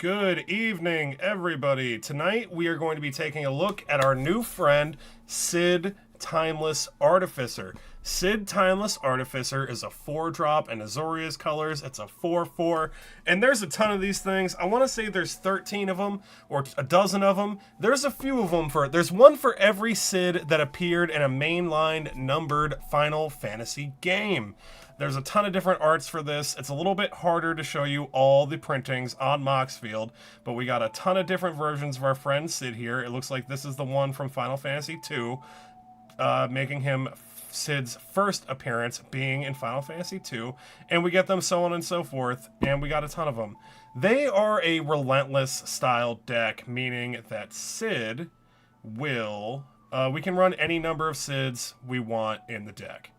Good evening, everybody. Tonight we are going to be taking a look at our new friend, Cid Timeless Artificer. Cid Timeless Artificer is a 4-drop in Azorius colors. It's a 4/4, and there's a ton of these things. I want to say there's 13 of them, or a dozen of them. There's a few of them there's one for every Cid that appeared in a mainline numbered Final Fantasy game. There's a ton of different arts for this. It's a little bit harder to show you all the printings on Moxfeild, but we got a ton of different versions of our friend Cid here. It looks like this is the one from Final Fantasy II, making him Cid's first appearance being in Final Fantasy II, and we get them so on and so forth, and we got a ton of them. They are a Relentless style deck, meaning that Cid will, we can run any number of Cids we want in the deck.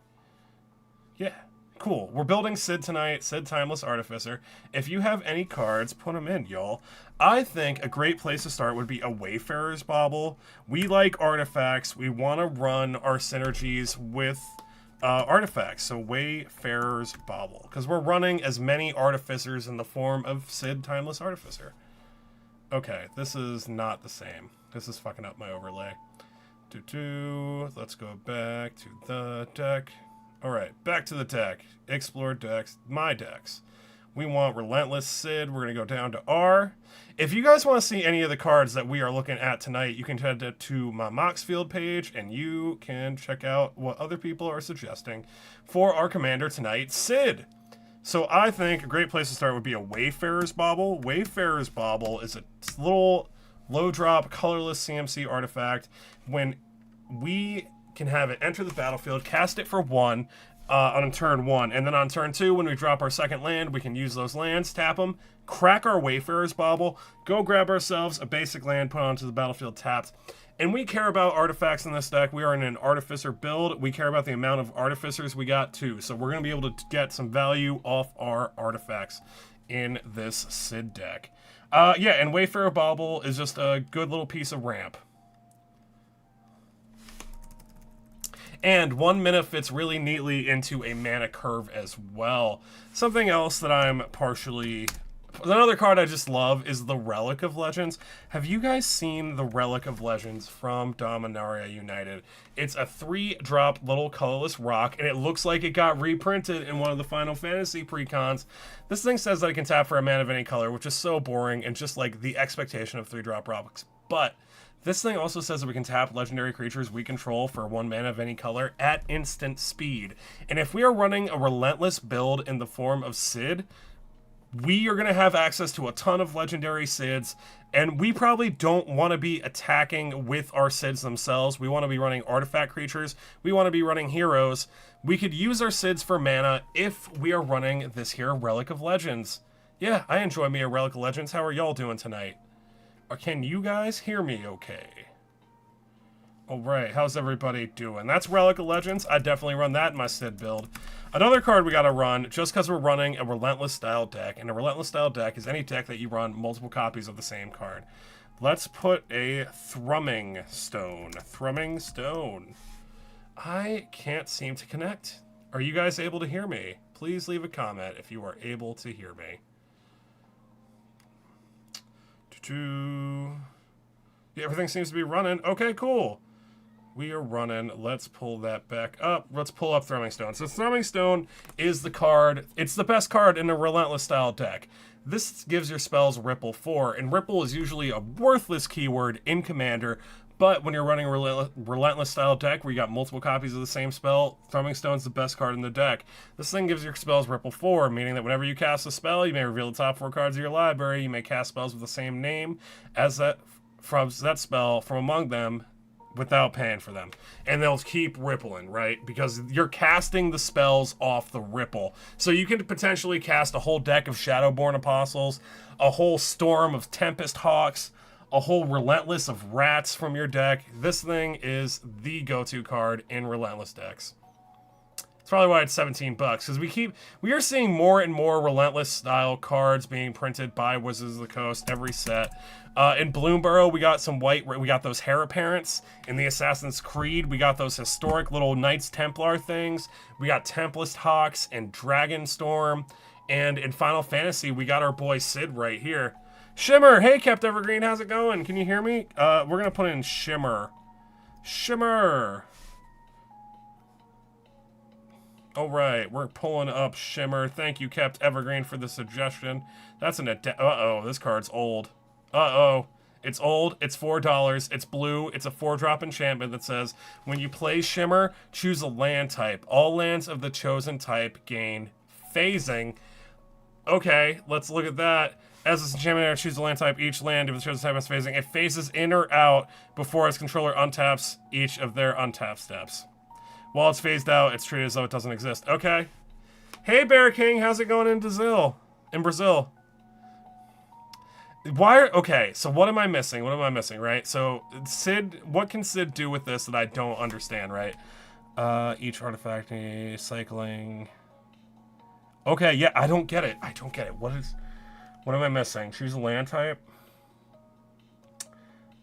Yeah. Cool. We're building Cid tonight, Cid Timeless Artificer. If you have any cards, put them in, y'all. I think a great place to start would be a Wayfarer's Bauble. We like artifacts. We want to run our synergies with artifacts. So Wayfarer's Bauble. Because we're running as many artificers in the form of Cid Timeless Artificer. Okay, this is not the same. This is fucking up my overlay. Let's go back to the deck. Alright, back to the deck. Explore decks. My decks. We want Relentless Cid. We're going to go down to R. If you guys want to see any of the cards that we are looking at tonight, you can head to my Moxfeild page, and you can check out what other people are suggesting for our commander tonight, Cid. So I think a great place to start would be a Wayfarer's Bauble. Wayfarer's Bauble is a little low-drop, colorless CMC artifact. When we can have it enter the battlefield, cast it for 1 on turn 1, and then on turn 2, when we drop our second land, we can use those lands, tap them, crack our Wayfarer's Bauble, go grab ourselves a basic land, put onto the battlefield tapped. And we care about artifacts in this deck. We are in an Artificer build. We care about the amount of Artificers we got too, so we're going to be able to get some value off our artifacts in this Cid deck. Yeah, and Wayfarer Bauble is just a good little piece of ramp. And 1 mana fits really neatly into a mana curve as well. Something else that I'm partially... Another card I just love is the Relic of Legends. Have you guys seen the Relic of Legends from Dominaria United? It's a 3-drop little colorless rock, and it looks like it got reprinted in one of the Final Fantasy precons. This thing says that it can tap for a mana of any color, which is so boring and just like the expectation of 3-drop rocks. But this thing also says that we can tap legendary creatures we control for 1 mana of any color at instant speed. And if we are running a Relentless build in the form of Cid, we are going to have access to a ton of legendary Cids, and we probably don't want to be attacking with our Cids themselves. We want to be running artifact creatures. We want to be running heroes. We could use our Cids for mana if we are running this here Relic of Legends. Yeah, I enjoy me a Relic of Legends. How are y'all doing tonight? Or can you guys hear me okay? Alright, how's everybody doing? That's Relic of Legends. I'd definitely run that in my Cid build. Another card we gotta run, just because we're running a Relentless style deck, and a Relentless style deck is any deck that you run multiple copies of the same card. Let's put a Thrumming Stone. Thrumming Stone. I can't seem to connect. Are you guys able to hear me? Please leave a comment if you are able to hear me. Yeah, everything seems to be running. Okay, cool. We are running. Let's pull that back up. Let's pull up Thrumming Stone. So Thrumming Stone is the card. It's the best card in a Relentless style deck. This gives your spells Ripple 4, and Ripple is usually a worthless keyword in Commander, but when you're running a Relentless style deck where you got multiple copies of the same spell, Thrumming Stone's the best card in the deck. This thing gives your spells Ripple 4, meaning that whenever you cast a spell, you may reveal the top 4 cards of your library. You may cast spells with the same name as that spell from among them without paying for them. And they'll keep rippling, right? Because you're casting the spells off the ripple. So you can potentially cast a whole deck of Shadowborn Apostles, a whole storm of Tempest Hawks, a whole Relentless of Rats from your deck. This thing is the go-to card in Relentless decks. It's probably why it's $17, because we are seeing more and more Relentless style cards being printed by Wizards of the Coast every set. In Bloomburrow, we got we got those Heir Apparents. In the Assassin's Creed, we got those historic little Knights Templar things. We got Tempest Hawks and Dragonstorm. And in Final Fantasy, we got our boy Cid right here. Shimmer. Hey, Kept Evergreen. How's it going? Can you hear me? We're going to put in Shimmer. Shimmer. All right, we're pulling up Shimmer. Thank you, Kept Evergreen, for the suggestion. That's an uh-oh, this card's old. Uh-oh. It's old, it's $4, it's blue, it's a 4-drop enchantment that says, when you play Shimmer, choose a land type. All lands of the chosen type gain phasing. Okay, let's look at that. As this enchantment, choose a land type. Each land of the chosen type has phasing. It phases in or out before its controller untaps each of their untap steps. While it's phased out, it's treated as though it doesn't exist. Okay. Hey, Bear King, how's it going in Brazil? Okay, so what am I missing? Right? So, Cid, what can Cid do with this that I don't understand, right? Each artifact cycling. Okay, yeah, I don't get it. What am I missing? Choose a land type.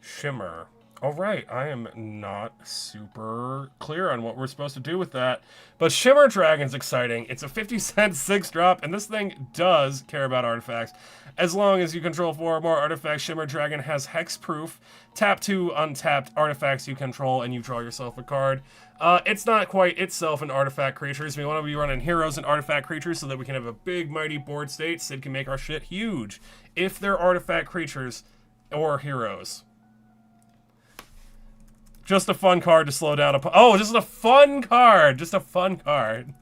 Shimmer. All right, I am not super clear on what we're supposed to do with that. But Shimmer Dragon's exciting. It's a 50-cent 6-drop, and this thing does care about artifacts. As long as you control 4 or more artifacts, Shimmer Dragon has hexproof. Tap 2 untapped artifacts you control, and you draw yourself a card. It's not quite itself an artifact creatures. We want to be running heroes and artifact creatures so that we can have a big, mighty board state. Cid can make our shit huge if they're artifact creatures or heroes. Just a fun card to slow down. Just a fun card.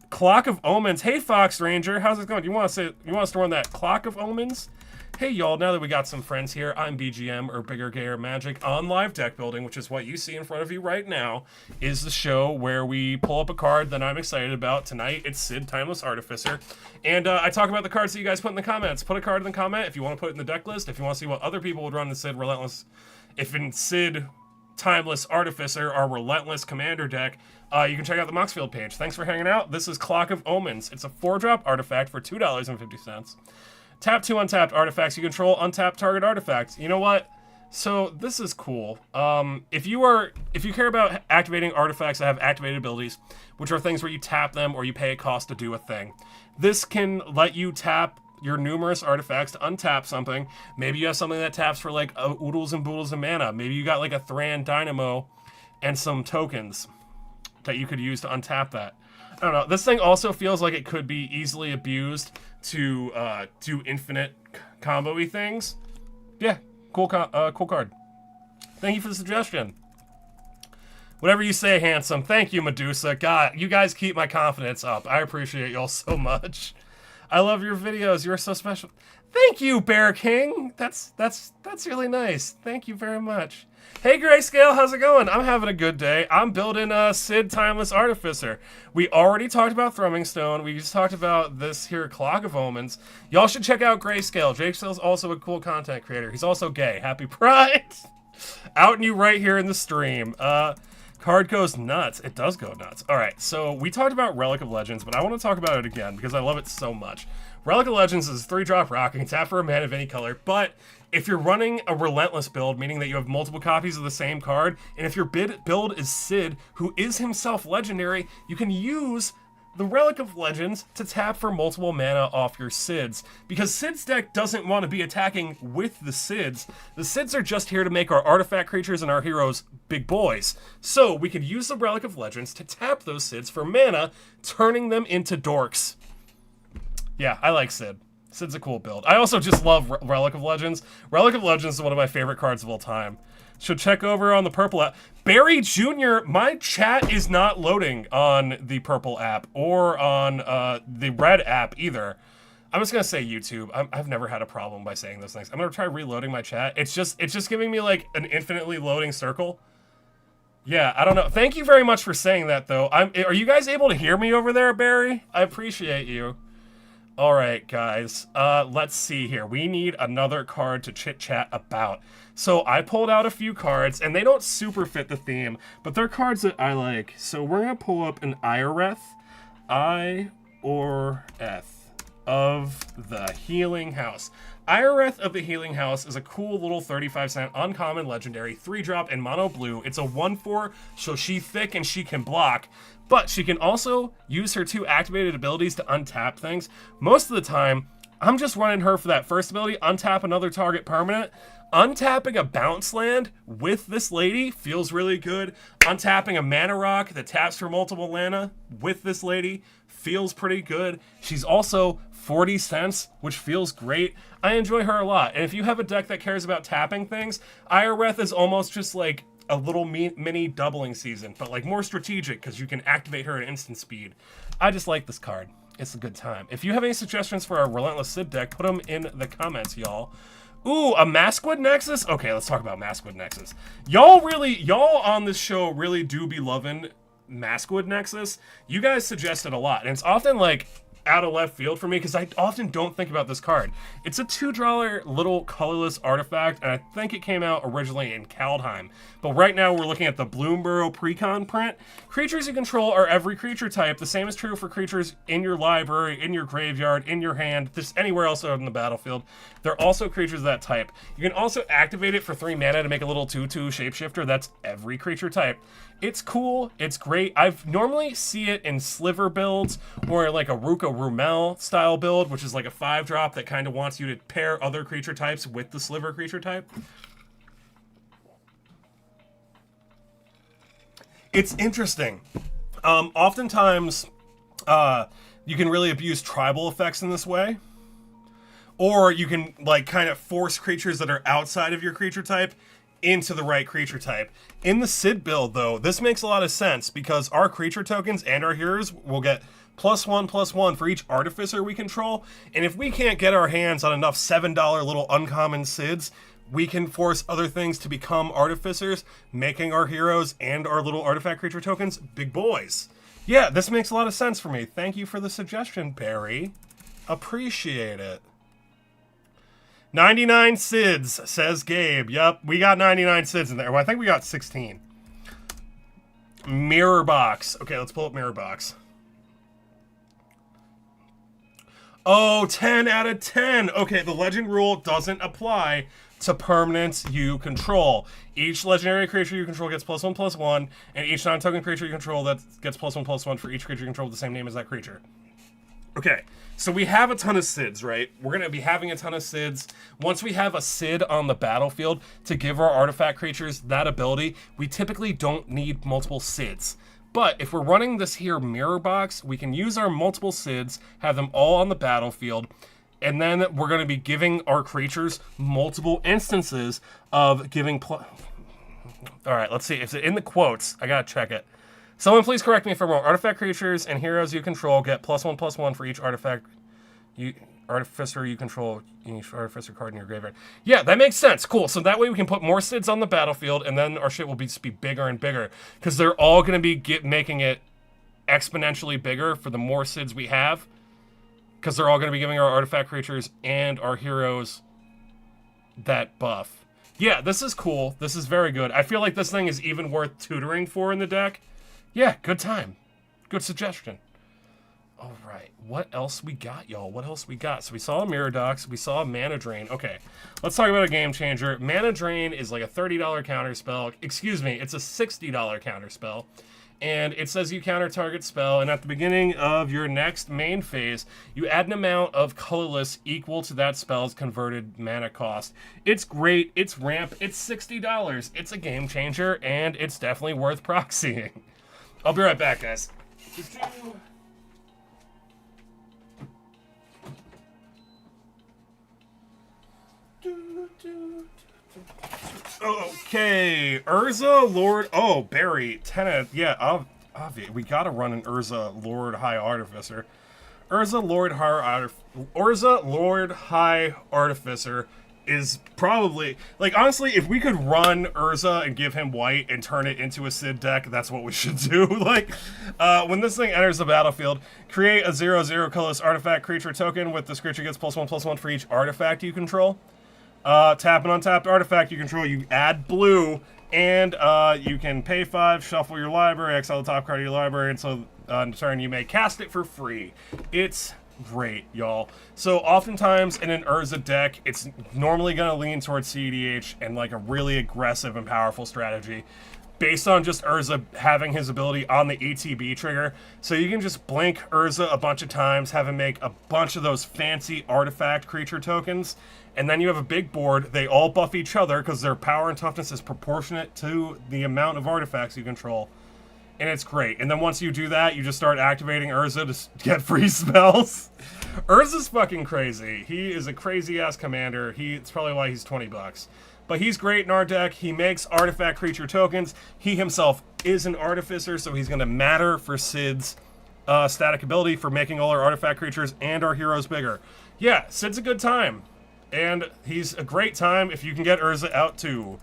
Clock of Omens. Hey, Fox Ranger, how's it going? You want to run that Clock of Omens? Hey, y'all. Now that we got some friends here, I'm BGM, or Bigger Gayer Magic, on live deck building, which is what you see in front of you right now. Is the show where we pull up a card that I'm excited about. Tonight, it's Cid Timeless Artificer, and I talk about the cards that you guys put in the comments. Put a card in the comment if you want to put it in the deck list. If you want to see what other people would run in Cid Relentless, if in Cid Timeless Artificer, our Relentless Commander deck, you can check out the Moxfeild page. Thanks for hanging out. This is Clock of Omens. It's a 4-drop artifact for $2.50. Tap 2 untapped artifacts. You control untapped target artifacts. You know what? So this is cool. If you care about activating artifacts that have activated abilities, which are things where you tap them or you pay a cost to do a thing, this can let you tap your numerous artifacts to untap something. Maybe you have something that taps for like oodles and boodles of mana. Maybe you got like a Thran Dynamo and some tokens that you could use to untap that. I don't know. This thing also feels like it could be easily abused to do infinite combo-y things. Yeah, cool card. Thank you for the suggestion. Whatever you say, handsome. Thank you, Medusa. God, you guys keep my confidence up. I appreciate y'all so much. I love your videos. You're so special. Thank you, Bear King. That's really nice. Thank you very much. Hey, Grayscale, how's it going? I'm having a good day. I'm building a Cid Timeless Artificer. We already talked about Thrumming Stone. We just talked about this here Clock of Omens. Y'all should check out Grayscale. Grayscale's also a cool content creator. He's also gay. Happy Pride. Outing you right here in the stream. Card goes nuts. It does go nuts. All right, so we talked about Relic of Legends, but I want to talk about it again because I love it so much. Relic of Legends is a 3-drop rock. You can tap for a mana of any color, but if you're running a Relentless build, meaning that you have multiple copies of the same card, and if your build is Cid, who is himself legendary, you can use the Relic of Legends to tap for multiple mana off your Cids. Because Cid's deck doesn't want to be attacking with the Cids. The Cids are just here to make our artifact creatures and our heroes big boys. So we could use the Relic of Legends to tap those Cids for mana, turning them into dorks. Yeah, I like Cid. Cid's a cool build. I also just love Relic of Legends. Relic of Legends is one of my favorite cards of all time. So check over on the purple app. Barry Jr., my chat is not loading on the purple app or on the red app either. I'm just gonna say YouTube. I've never had a problem by saying those things. I'm gonna try reloading my chat. It's just giving me like an infinitely loading circle. Yeah, I don't know. Thank you very much for saying that though. Are you guys able to hear me over there, Barry? I appreciate you. All right, guys, let's see here. We need another card to chit-chat about. So I pulled out a few cards, and they don't super fit the theme, but they're cards that I like. So we're going to pull up an Ioreth, of the Healing House. Ioreth of the Healing House is a cool little 35-cent uncommon legendary 3-drop in mono blue. It's a 1/4, so she's thick and she can block, but she can also use her 2 activated abilities to untap things. Most of the time, I'm just running her for that first ability, untap another target permanent. Untapping a bounce land with this lady feels really good. Untapping a mana rock that taps for multiple mana with this lady feels pretty good. She's also 40 cents, which feels great. I enjoy her a lot. And if you have a deck that cares about tapping things, Ireth is almost just like a little mini doubling season, but like more strategic because you can activate her at instant speed. I just like this card. It's a good time. If you have any suggestions for a Relentless Cid deck, put them in the comments, y'all. Ooh, a Maskwood Nexus? Okay, let's talk about Maskwood Nexus. Y'all on this show really do be loving Maskwood Nexus. You guys suggest it a lot, and it's often like out of left field for me because I often don't think about this card. It's a $2 little colorless artifact, and I think it came out originally in Kaldheim. But right now we're looking at the Bloomborough Precon print. Creatures you control are every creature type. The same is true for creatures in your library, in your graveyard, in your hand, just anywhere else out in the battlefield. They're also creatures of that type. You can also activate it for 3 mana to make a little 2/2 shapeshifter. That's every creature type. It's cool. It's great. I've normally see it in sliver builds or like a Ruka Rumel style build, which is like a 5-drop that kind of wants you to pair other creature types with the sliver creature type. It's interesting. Oftentimes, you can really abuse tribal effects in this way. Or you can like kind of force creatures that are outside of your creature type into the right creature type. In the Cid build, though, this makes a lot of sense because our creature tokens and our heroes will get +1/+1 for each artificer we control. And if we can't get our hands on enough $7 little uncommon Cids, we can force other things to become artificers, making our heroes and our little artifact creature tokens big boys. Yeah, this makes a lot of sense for me. Thank you for the suggestion, Barry. Appreciate it. 99 Cids, says Gabe. Yep, we got 99 Cids in there. Well, I think we got 16. Mirror Box. Okay, let's pull up Mirror Box. Oh, 10 out of 10. Okay, the legend rule doesn't apply to permanents you control. Each legendary creature you control gets +1/+1, and each non-token creature you control that gets +1/+1 for each creature you control with the same name as that creature. Okay, so we have a ton of Cids, right? We're going to be having a ton of Cids. Once we have a Cid on the battlefield to give our artifact creatures that ability, we typically don't need multiple Cids. But if we're running this here Mirror Box, we can use our multiple Cids, have them all on the battlefield, and then we're going to be giving our creatures multiple instances of giving... All right, let's see. If it's in the quotes, I got to check it. Someone please correct me if I'm wrong. Artifact creatures and heroes you control get +1/+1 for each artificer you control, each artificer card in your graveyard. Yeah, that makes sense. Cool. So that way we can put more Cids on the battlefield, and then our shit will just be bigger and bigger. Because they're all going to be making it exponentially bigger for the more Cids we have. Because they're all going to be giving our artifact creatures and our heroes that buff. Yeah, this is cool. This is very good. I feel like this thing is even worth tutoring for in the deck. Yeah, good time. Good suggestion. All right, what else we got, y'all? What else we got? So we saw a Mirror Docs. We saw a Mana Drain. Okay, let's talk about a game changer. Mana Drain is like a $30 counter spell. Excuse me, it's a $60 counter spell. And it says you counter target spell, and at the beginning of your next main phase, you add an amount of colorless equal to that spell's converted mana cost. It's great, it's ramp, it's $60. It's a game changer, and it's definitely worth proxying. I'll be right back, guys. Okay, Urza, Lord... Oh, Barry, 10 of... Yeah, we gotta run an Urza, Lord, High Artificer. Urza, Lord, High Artificer is probably... Like, honestly, if we could run Urza and give him white and turn it into a Cid deck, that's what we should do. Like, when this thing enters the battlefield, create a 0/0 colorless artifact creature token with this creature gets +1/+1 for each artifact you control. Tap an untapped artifact you control, you add blue, and you can pay 5, shuffle your library, exile the top card of your library, and so on turn you may cast it for free. It's great, y'all. So oftentimes in an Urza deck, it's normally going to lean towards CEDH and like a really aggressive and powerful strategy. based on just Urza having his ability on the ETB trigger. So you can just blink Urza a bunch of times, have him make a bunch of those fancy artifact creature tokens, and then you have a big board. They all buff each other because their power and toughness is proportionate to the amount of artifacts you control. And it's great. And then once you do that, you just start activating Urza to get free spells. Urza's fucking crazy. He is a crazy-ass commander. It's probably why he's 20 bucks. But he's great in our deck. He makes artifact creature tokens. He himself is an artificer, so he's going to matter for Sid's static ability for making all our artifact creatures and our heroes bigger. Yeah, Sid's a good time. And he's a great time if you can get Urza out too.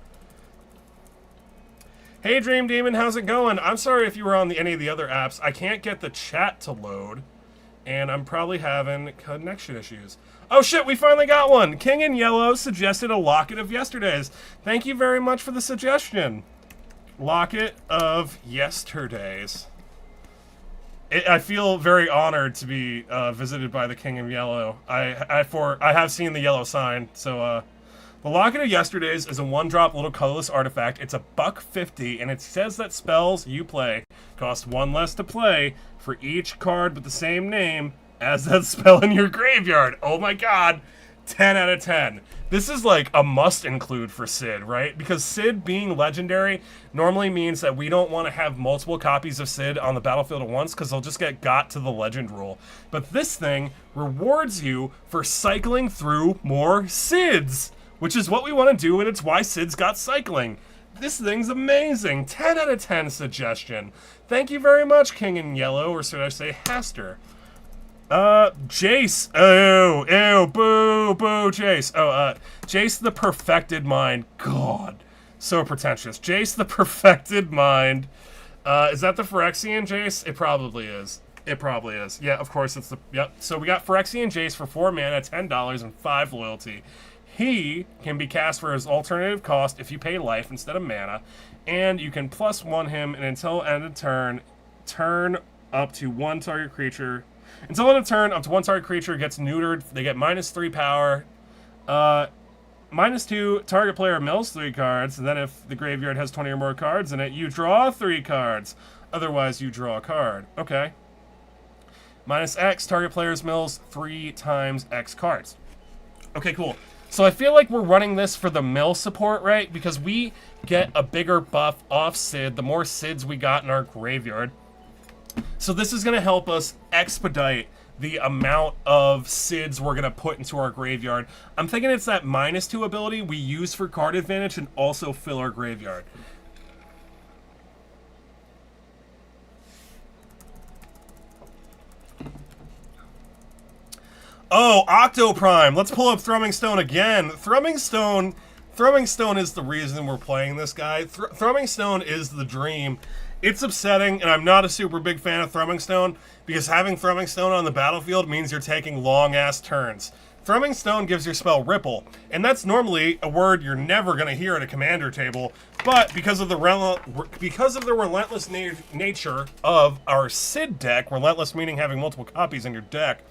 Hey Dream Demon, how's it going? I'm sorry if you were on any of the other apps. I can't get the chat to load, and I'm probably having connection issues. Oh shit, we finally got one! King in Yellow suggested a Locket of Yesterdays. Thank you very much for the suggestion. Locket of Yesterdays. I feel very honored to be visited by the King in Yellow. I have seen the yellow sign, so the Locket of Yesterdays is a 1-drop little colorless artifact. It's $1.50, and it says that spells you play cost 1 less to play for each card with the same name as that spell in your graveyard. Oh my god, 10 out of 10. This is like a must include for Sid, right? Because Sid being legendary normally means that we don't want to have multiple copies of Sid on the battlefield at once because they'll just get got to the legend rule. But this thing rewards you for cycling through more Sids, which is what we want to do, and it's why Sid's got cycling. This thing's amazing. 10 out of 10 suggestion. Thank you very much, King in Yellow, or should I say Haster. Jace. Oh, ew, boo, boo, Jace. Oh, Jace the Perfected Mind. God, so pretentious. Jace the Perfected Mind. Is that the Phyrexian Jace? It probably is. It probably is. Yeah, of course it's the, yep. So we got Phyrexian Jace for 4 mana, $10, and 5 loyalty. He can be cast for his alternative cost if you pay life instead of mana, and you can +1 him, and until end of turn up to one target creature. Until end of turn, up to one target creature gets neutered. They get -3 power. -2, target player mills 3 cards, and then if the graveyard has 20 or more cards in it, you draw 3 cards. Otherwise, you draw a card. Okay. -X, target player's mills 3 times X cards. Okay, cool. So I feel like we're running this for the mill support, right? Because we get a bigger buff off Sid the more Sids we got in our graveyard. So this is going to help us expedite the amount of Sids we're going to put into our graveyard. I'm thinking it's that -2 ability we use for card advantage and also fill our graveyard. Oh, Octoprime! Let's pull up Thrumming Stone again. Thrumming Stone is the reason we're playing this guy. Thrumming Stone is the dream. It's upsetting, and I'm not a super big fan of Thrumming Stone, because having Thrumming Stone on the battlefield means you're taking long-ass turns. Thrumming Stone gives your spell Ripple, and that's normally a word you're never going to hear at a commander table, but because of the relentless nature of our Sid deck, relentless meaning having multiple copies in your deck,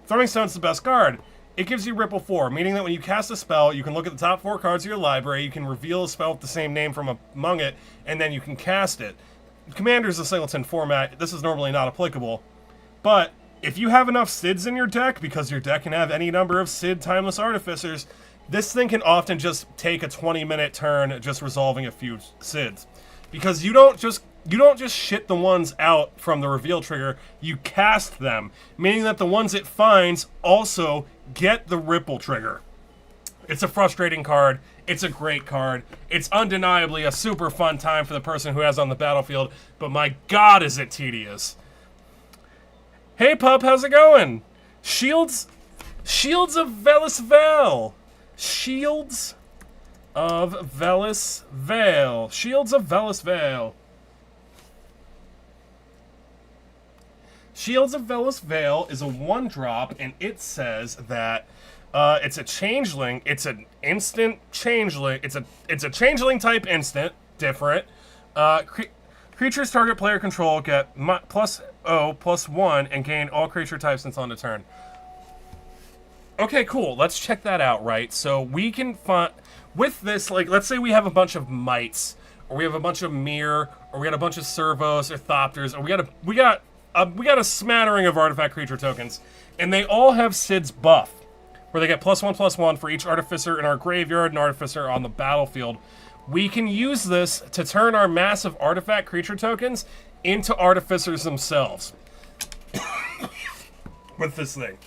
Thrumming Stone's the best card. It gives you Ripple 4, meaning that when you cast a spell, you can look at the top 4 cards of your library, you can reveal a spell with the same name from among it, and then you can cast it. Commander's a singleton format, this is normally not applicable, but if you have enough Sids in your deck, because your deck can have any number of Sid Timeless Artificers, this thing can often just take a 20-minute turn just resolving a few Sids. Because you don't just shit the ones out from the reveal trigger, you cast them, meaning that the ones it finds also get the Ripple trigger. It's a frustrating card. It's a great card. It's undeniably a super fun time for the person who has on the battlefield, but my god is it tedious. Hey pup, how's it going? Shields of Velis Vale. Shields of Velis Vale. Shields of Velis Vale. Shields of Velis Vale is a 1-drop, and it says that it's a changeling. It's an instant changeling. It's a changeling type instant, different. Creatures target player control get +0/+1 and gain all creature types until end of turn. Okay, cool. Let's check that out, right? So we can find with this, like, let's say we have a bunch of mites or we have a bunch of Mir, or we got a bunch of Servos or Thopters, or we got a smattering of artifact creature tokens, and they all have Sid's buff, where they get +1/+1 for each Artificer in our graveyard and Artificer on the battlefield. We can use this to turn our massive artifact creature tokens into Artificers themselves. With this thing.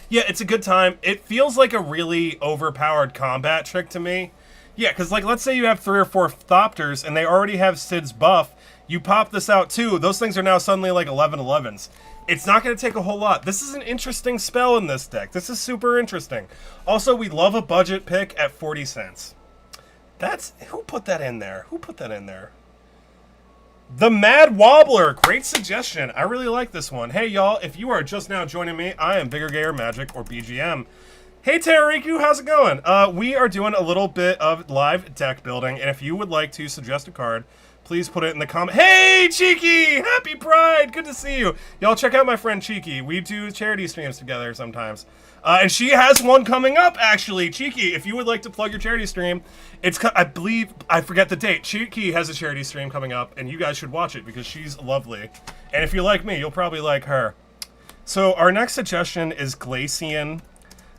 Yeah, it's a good time. It feels like a really overpowered combat trick to me. Yeah, because like, let's say you have 3 or 4 Thopters and they already have Sid's buff. You pop this out too. Those things are now suddenly like 11/11s. It's not going to take a whole lot. This is an interesting spell in this deck. This is super interesting. Also, we love a budget pick at 40 cents. Who put that in there? Who put that in there? The Mad Wobbler, great suggestion. I really like this one. Hey y'all, if you are just now joining me, I am Bigger Gayer Magic, or BGM. Hey Tariku, how's it going? We are doing a little bit of live deck building, and if you would like to suggest a card, please put it in the comment. Hey Cheeky, happy Pride, good to see you. Y'all check out my friend Cheeky. We do charity streams together sometimes. And she has one coming up, actually. Cheeky, if you would like to plug your charity stream, I believe, I forget the date. Cheeky has a charity stream coming up, and you guys should watch it because she's lovely. And if you like me, you'll probably like her. So our next suggestion is Glacian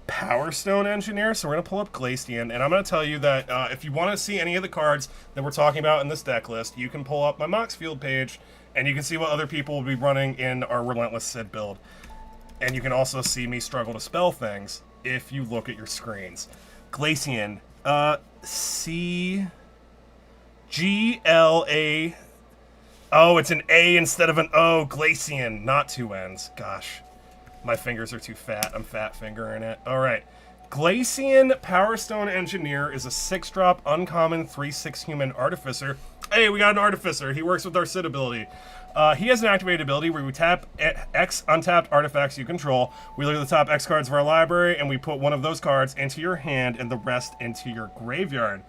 Power Stone Engineer. So we're going to pull up Glacian, and I'm going to tell you that if you want to see any of the cards that we're talking about in this deck list, you can pull up my Moxfeild page, and you can see what other people will be running in our Relentless Cid build. And you can also see me struggle to spell things if you look at your screens. Glacian. C-G-L-A. Oh, it's an A instead of an O. Glacian, not 2 N's. Gosh, my fingers are too fat. I'm fat fingering it. All right. Glacian Power Stone Engineer is a 6-drop uncommon 3/6 human artificer. Hey, we got an artificer. He works with our Cid ability. He has an activated ability where we tap X untapped artifacts you control. We look at the top X cards of our library, and we put one of those cards into your hand and the rest into your graveyard.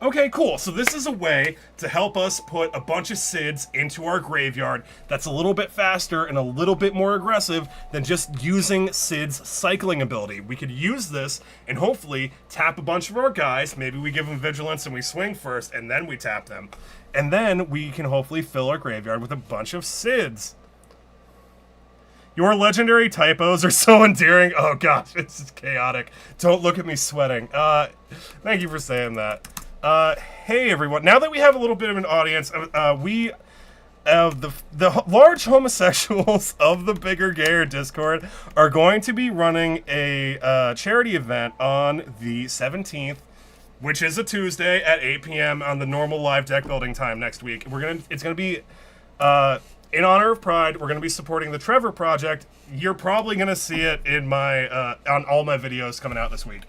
Okay, cool. So this is a way to help us put a bunch of Cids into our graveyard that's a little bit faster and a little bit more aggressive than just using Cid's cycling ability. We could use this and hopefully tap a bunch of our guys. Maybe we give them Vigilance and we swing first, and then we tap them. And then we can hopefully fill our graveyard with a bunch of Cids. Your legendary typos are so endearing. Oh gosh, it's just chaotic. Don't look at me sweating. Thank you for saying that. Hey everyone. Now that we have a little bit of an audience, the large homosexuals of the Bigger Gayer Discord are going to be running a charity event on the 17th. Which is a Tuesday at 8 p.m. on the normal live deck building time next week. It's gonna be in honor of Pride. We're gonna be supporting the Trevor Project. You're probably gonna see it in my on all my videos coming out this week.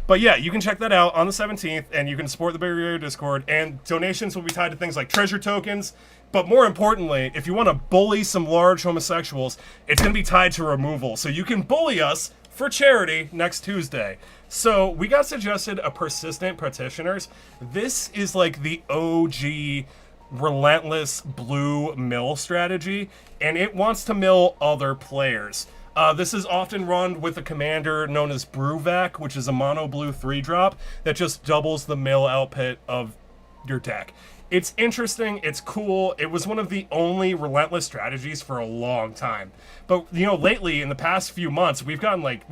But yeah, you can check that out on the 17th, and you can support the Bigger Gayer Discord. And donations will be tied to things like treasure tokens. But more importantly, if you want to bully some large homosexuals, it's gonna be tied to removal. So you can bully us for charity next Tuesday. So we got suggested a Persistent Petitioners. This is like the OG Relentless blue mill strategy, and it wants to mill other players. This is often run with a commander known as Brewvac, which is a mono blue 3-drop that just doubles the mill output of your deck. It's interesting, it's cool. It was one of the only Relentless strategies for a long time. But you know, lately in the past few months, we've gotten like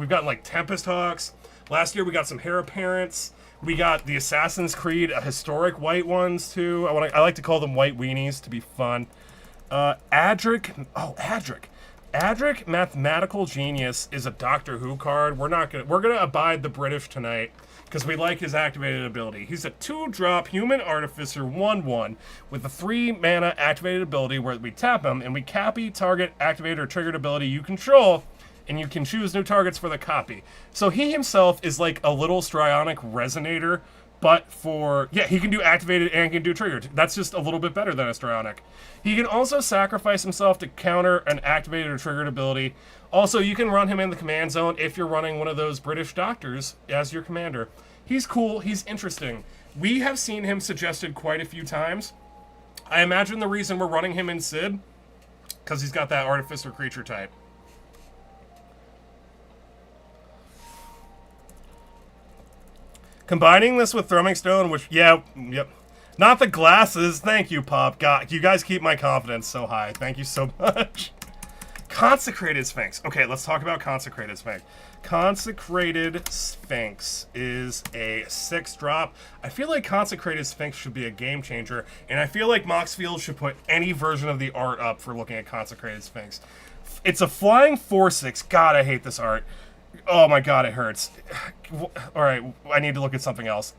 Tempest Hawks. Last year we got some Heir Apparents. We got the Assassin's Creed historic white ones too. I like to call them white weenies to be fun. Adric. Oh, Adric. Adric Mathematical Genius is a Doctor Who card. We're gonna abide the British tonight because we like his activated ability. He's a 2-drop human artificer 1/1 with a 3-mana activated ability where we tap him and we copy target activated or triggered ability you control, and you can choose new targets for the copy. So he himself is like a little Strionic Resonator, but he can do activated and can do triggered. That's just a little bit better than a Strionic. He can also sacrifice himself to counter an activated or triggered ability. Also, you can run him in the command zone if you're running one of those British doctors as your commander. He's cool, he's interesting. We have seen him suggested quite a few times. I imagine the reason we're running him in Cid, because he's got that Artificer creature type. Combining this with Thrumming Stone, which, yep. Not the glasses. Thank you, Pop. God, you guys keep my confidence so high. Thank you so much. Consecrated Sphinx. Okay, let's talk about Consecrated Sphinx. Consecrated Sphinx is a 6-drop. I feel like Consecrated Sphinx should be a game changer, and I feel like Moxfeild should put any version of the art up for looking at Consecrated Sphinx. It's a flying 4/6. God, I hate this art. Oh my god, it hurts. Alright, I need to look at something else.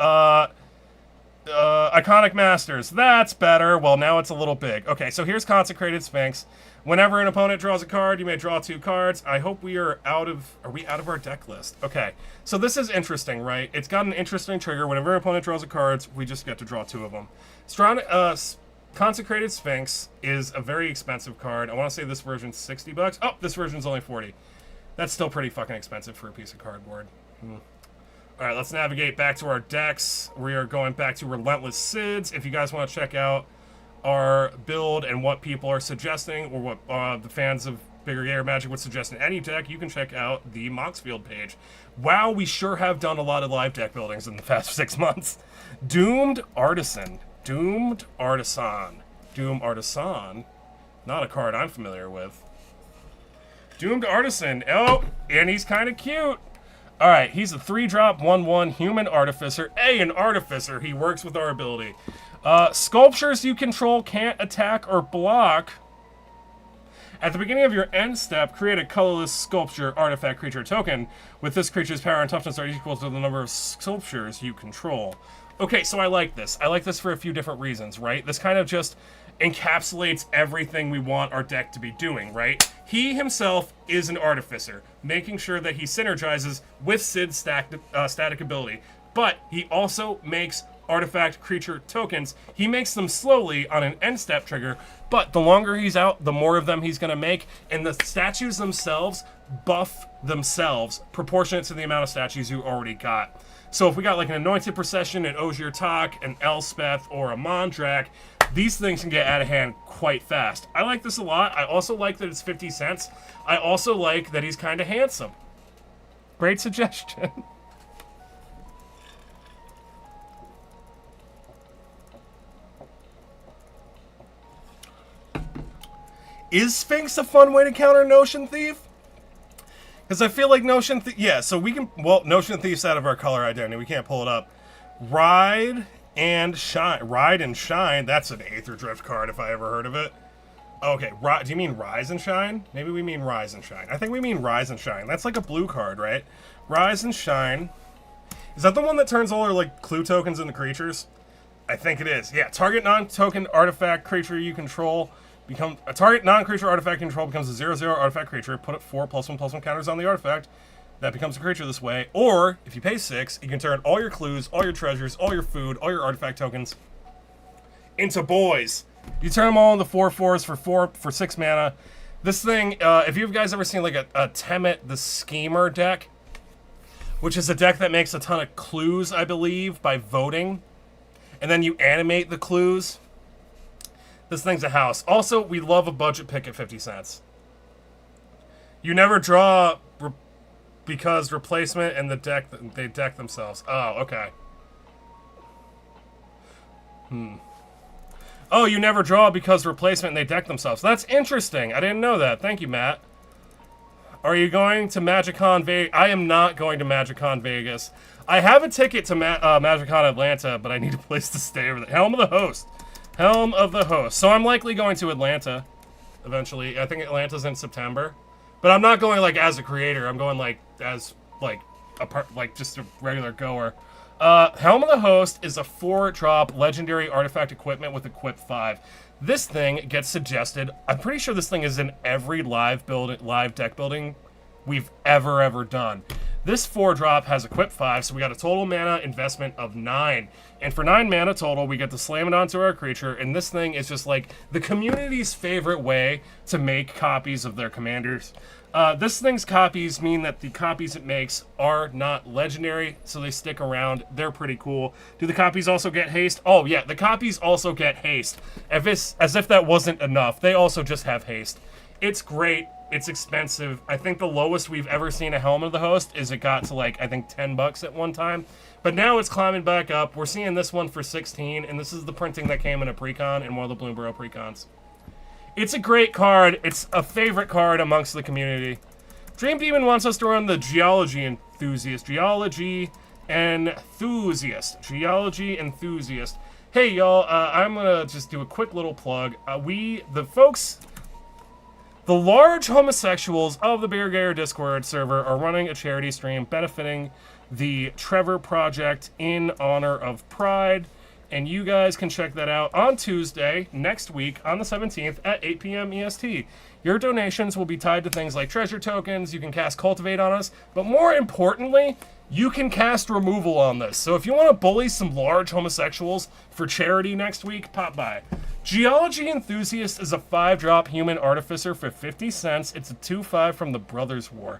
Iconic Masters. That's better. Well, now it's a little big. Okay, so here's Consecrated Sphinx. Whenever an opponent draws a card, you may draw 2 cards. I hope we are out of... Are we out of our deck list? Okay, so this is interesting, right? It's got an interesting trigger. Whenever an opponent draws a card, we just get to draw 2 of them. Consecrated Sphinx is a very expensive card. I want to say this version's $60. Oh, this version's only 40. That's still pretty fucking expensive for a piece of cardboard. Alright, let's navigate back to our decks. We are going back to Relentless Cids. If you guys want to check out our build and what people are suggesting, or what the fans of Bigger Gator Magic would suggest in any deck, you can check out the Moxfeild page. Wow, we sure have done a lot of live deck buildings in the past 6 months. Doomed Artisan. Doomed Artisan. Doomed Artisan. Not a card I'm familiar with. Doomed Artisan. Oh, and he's kind of cute. Alright, he's a 3-drop, 1/1 human artificer. An artificer. He works with our ability. Sculptures you control can't attack or block. At the beginning of your end step, create a colorless sculpture, artifact, creature, token. With this creature's power and toughness are equal to the number of sculptures you control. Okay, so I like this. I like this for a few different reasons, right? This kind of just encapsulates everything we want our deck to be doing, right? He himself is an artificer, making sure that he synergizes with Sid's static ability. But he also makes artifact creature tokens. He makes them slowly on an end step trigger, but the longer he's out, the more of them he's going to make, and the statues themselves buff themselves proportionate to the amount of statues you already got. So if we got like an Anointed Procession, an Ogier Tak, an Elspeth, or a Mondrak, these things can get out of hand quite fast. I like this a lot. I also like that it's 50 cents. I also like that he's kind of handsome. Great suggestion. Is Sphinx a fun way to counter Notion Thief? Because I feel like Notion Thief... Yeah, so we can... Well, Notion Thief's out of our color identity. We can't pull it up. Ride and Shine. Ride and Shine. That's an Aether Drift card if I ever heard of it. Okay, do you mean Rise and Shine? Maybe we mean Rise and Shine. I think we mean Rise and Shine. That's like a blue card, right? Rise and Shine. Is that the one that turns all our, like, clue tokens into creatures? I think it is. Yeah, target non-token artifact creature you control... A target non-creature artifact control becomes a 0/0 artifact creature. Put it 4 +1/+1 counters on the artifact. That becomes a creature this way. Or, if you pay 6, you can turn all your clues, all your treasures, all your food, all your artifact tokens into boys. You turn them all into 4/4s for 6 mana. This thing, if you guys ever seen like a Temet the Schemer deck, which is a deck that makes a ton of clues, I believe, by voting, and then you animate the clues. This thing's a house. Also, we love a budget pick at 50 cents. You never draw because replacement and they deck themselves. Oh, okay. Oh, you never draw because replacement and they deck themselves. That's interesting. I didn't know that. Thank you, Matt. Are you going to MagicCon Vegas? I am not going to MagicCon Vegas. I have a ticket to MagicCon Atlanta, but I need a place to stay over there. Helm of the Host. Helm of the Host. So I'm likely going to Atlanta eventually. I think Atlanta's in September. But I'm not going like as a creator. I'm going like as like just a regular goer. Helm of the Host is a 4-drop legendary artifact equipment with Equip 5. This thing gets suggested. I'm pretty sure this thing is in every live deck building we've ever done. This 4-drop has Equip 5, so we got a total mana investment of 9. And for 9 mana total, we get to slam it onto our creature, and this thing is just like the community's favorite way to make copies of their commanders. This thing's copies mean that the copies it makes are not legendary, so they stick around. They're pretty cool. Do the copies also get haste? Oh yeah, the copies also get haste. As if that wasn't enough, they also just have haste. It's great. It's expensive. I think the lowest we've ever seen a Helm of the Host is it got to like, I think $10 at one time. But now it's climbing back up. We're seeing this one for 16, and this is the printing that came in a precon in one of the Bloomborough precons. It's a great card. It's a favorite card amongst the community. Dream Demon wants us to run the Geology Enthusiast. Geology Enthusiast. Hey, y'all, I'm going to just do a quick little plug. The large homosexuals of the Beer Gayer Discord server are running a charity stream benefiting the Trevor Project in honor of Pride. And you guys can check that out on Tuesday, next week, on the 17th at 8 p.m. EST. Your donations will be tied to things like treasure tokens, you can cast Cultivate on us, but more importantly, you can cast Removal on this. So if you want to bully some large homosexuals for charity next week, pop by. Geology Enthusiast is a 5-drop human artificer for 50 cents. It's a 2/5 from the Brothers War.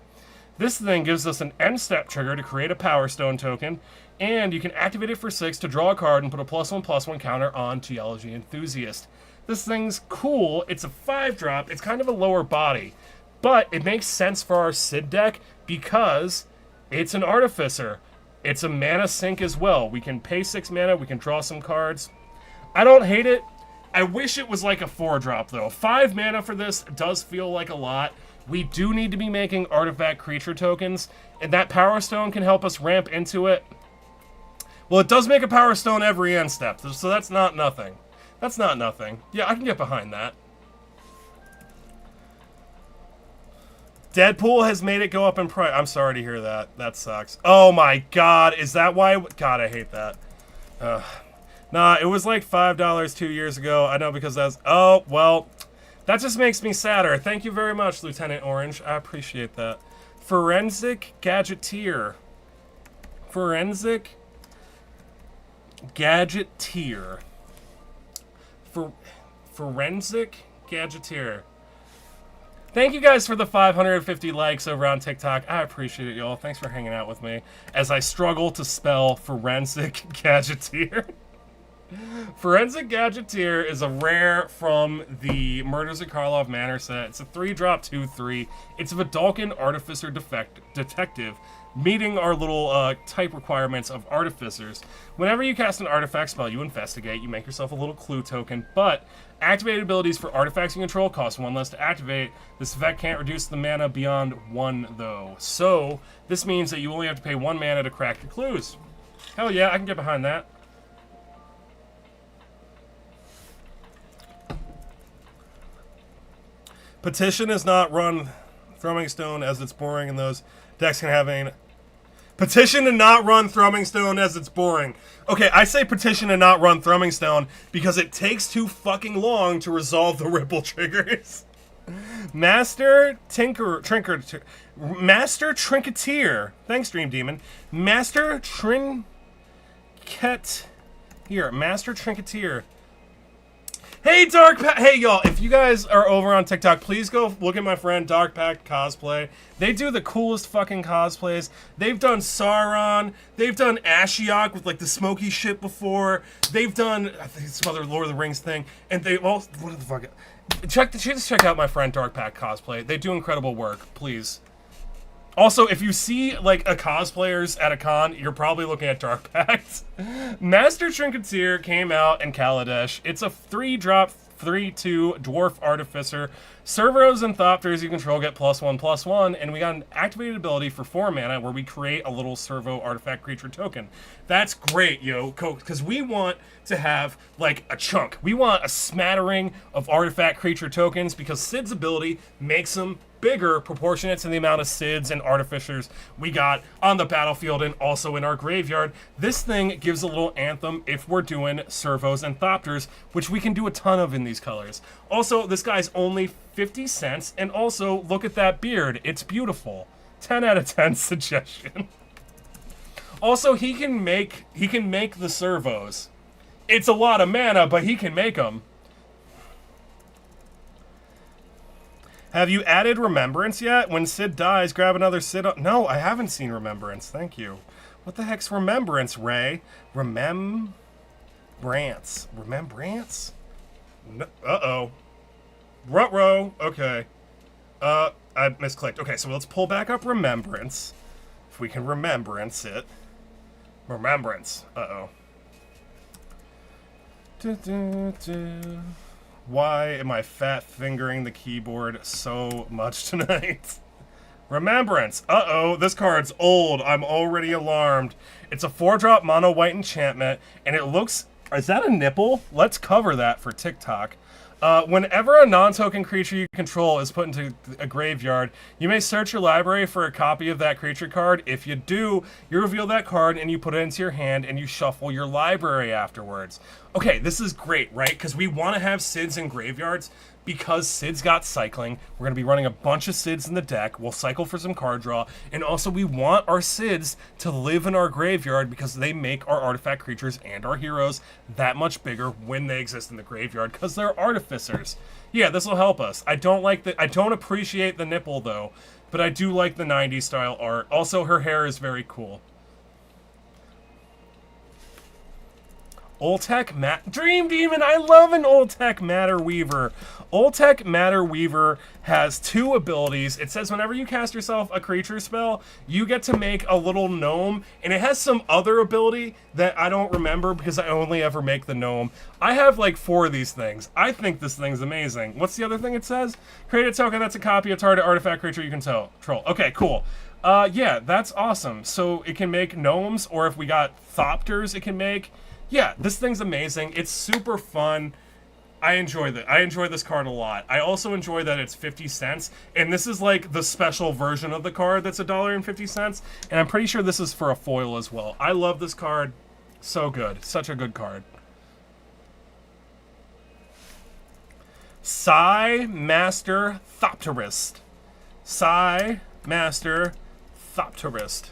This thing gives us an end step trigger to create a Power Stone token, and you can activate it for 6 to draw a card and put a +1/+1 counter on Geology Enthusiast. This thing's cool. It's a 5-drop. It's kind of a lower body, but it makes sense for our Cid deck because it's an Artificer. It's a mana sink as well. We can pay 6 mana. We can draw some cards. I don't hate it. I wish it was like a 4-drop, though. 5 mana for this does feel like a lot. We do need to be making artifact creature tokens, and that Power Stone can help us ramp into it. Well, it does make a Power Stone every end step, so that's not nothing. That's not nothing. Yeah, I can get behind that. Deadpool has made it go up in price. I'm sorry to hear that. That sucks. Oh my god, is that why? God, I hate that. Nah, it was like $5 2 years ago. I know because that's... Oh, well, that just makes me sadder. Thank you very much, Lieutenant Orange. I appreciate that. Forensic Gadgeteer. Forensic Gadgeteer. Forensic Gadgeteer. Thank you guys for the 550 likes over on TikTok. I appreciate it, y'all. Thanks for hanging out with me as I struggle to spell Forensic Gadgeteer. Forensic Gadgeteer is a rare from the Murders of Karlov Manor set. It's a 3-drop 2/3. It's a Vidalcan Artificer Detective, meeting our little type requirements of Artificers. Whenever you cast an artifact spell, you investigate, you make yourself a little clue token, but activated abilities for artifacts you control cost 1 less to activate. This effect can't reduce the mana beyond 1, though. So, this means that you only have to pay 1 mana to crack your clues. Hell yeah, I can get behind that. Petition is not run Thrumming Stone as it's boring, and those decks can have a... Petition to not run Thrumming Stone as it's boring. Okay, I say petition to not run Thrumming Stone because it takes too fucking long to resolve the ripple triggers. Master Trinketeer. Thanks, Dream Demon. Master Trinketeer. Hey, hey, y'all, if you guys are over on TikTok, please go look at my friend Dark Pack Cosplay. They do the coolest fucking cosplays. They've done Sauron. They've done Ashiok with, like, the smoky shit before. They've done, I think it's some other Lord of the Rings thing. And they all, what the fuck? Just check out my friend Dark Pack Cosplay. They do incredible work, please. Also, if you see, like, a cosplayers at a con, you're probably looking at Dark Packs. Master Trinketeer came out in Kaladesh. It's a 3-drop, 3/2 Dwarf Artificer. Servos and Thopters you control get +1/+1, and we got an activated ability for 4 mana where we create a little servo artifact creature token. That's great, yo, because we want to have, like, a chunk. We want a smattering of artifact creature tokens because Cid's ability makes them bigger, proportionate to the amount of Cids and Artificers we got on the battlefield and also in our graveyard. This thing gives a little anthem if we're doing Servos and Thopters, which we can do a ton of in these colors. Also, this guy's only 50 cents, and also, look at that beard. It's beautiful. 10 out of 10 suggestion. Also, he can make the Servos. It's a lot of mana, but he can make them. Have you added Remembrance yet? When Cid dies, grab another Cid. No, I haven't seen Remembrance. Thank you. What the heck's Remembrance, Ray? Remembrance? Remembrance? No, uh-oh. Ruh-roh. Okay. I misclicked. Okay, so let's pull back up Remembrance. If we can remembrance it. Remembrance. Uh-oh. Why am I fat fingering the keyboard so much tonight? Remembrance. Uh-oh, this card's old. I'm already alarmed. It's a 4-drop mono white enchantment, and it looks... Is that a nipple? Let's cover that for TikTok. Whenever a non-token creature you control is put into a graveyard, you may search your library for a copy of that creature card. If you do, you reveal that card and you put it into your hand and you shuffle your library afterwards. Okay, this is great, right? Because we want to have Cids in graveyards because Cids got cycling. We're going to be running a bunch of Cids in the deck. We'll cycle for some card draw. And also we want our Cids to live in our graveyard because they make our artifact creatures and our heroes that much bigger when they exist in the graveyard because they're artificers. Yeah, this will help us. I don't appreciate the nipple though, but I do like the 90s style art. Also, her hair is very cool. Oltec Dream Demon. I love an Oltec Matter Weaver. Oltec Matter Weaver has 2 abilities. It says whenever you cast yourself a creature spell, you get to make a little gnome, and it has some other ability that I don't remember because I only ever make the gnome. I have like 4 of these things. I think this thing's amazing. What's the other thing it says? Create a token that's a copy of target artifact creature you can control. Okay, cool. Yeah, that's awesome. So it can make gnomes, or if we got Thopters, it can make... Yeah, this thing's amazing. It's super fun. I enjoy this card a lot. I also enjoy that it's 50 cents, and this is like the special version of the card that's $1.50, and I'm pretty sure this is for a foil as well. I love this card. So good. Such a good card. Psy Master Thopterist. Psy Master Thopterist.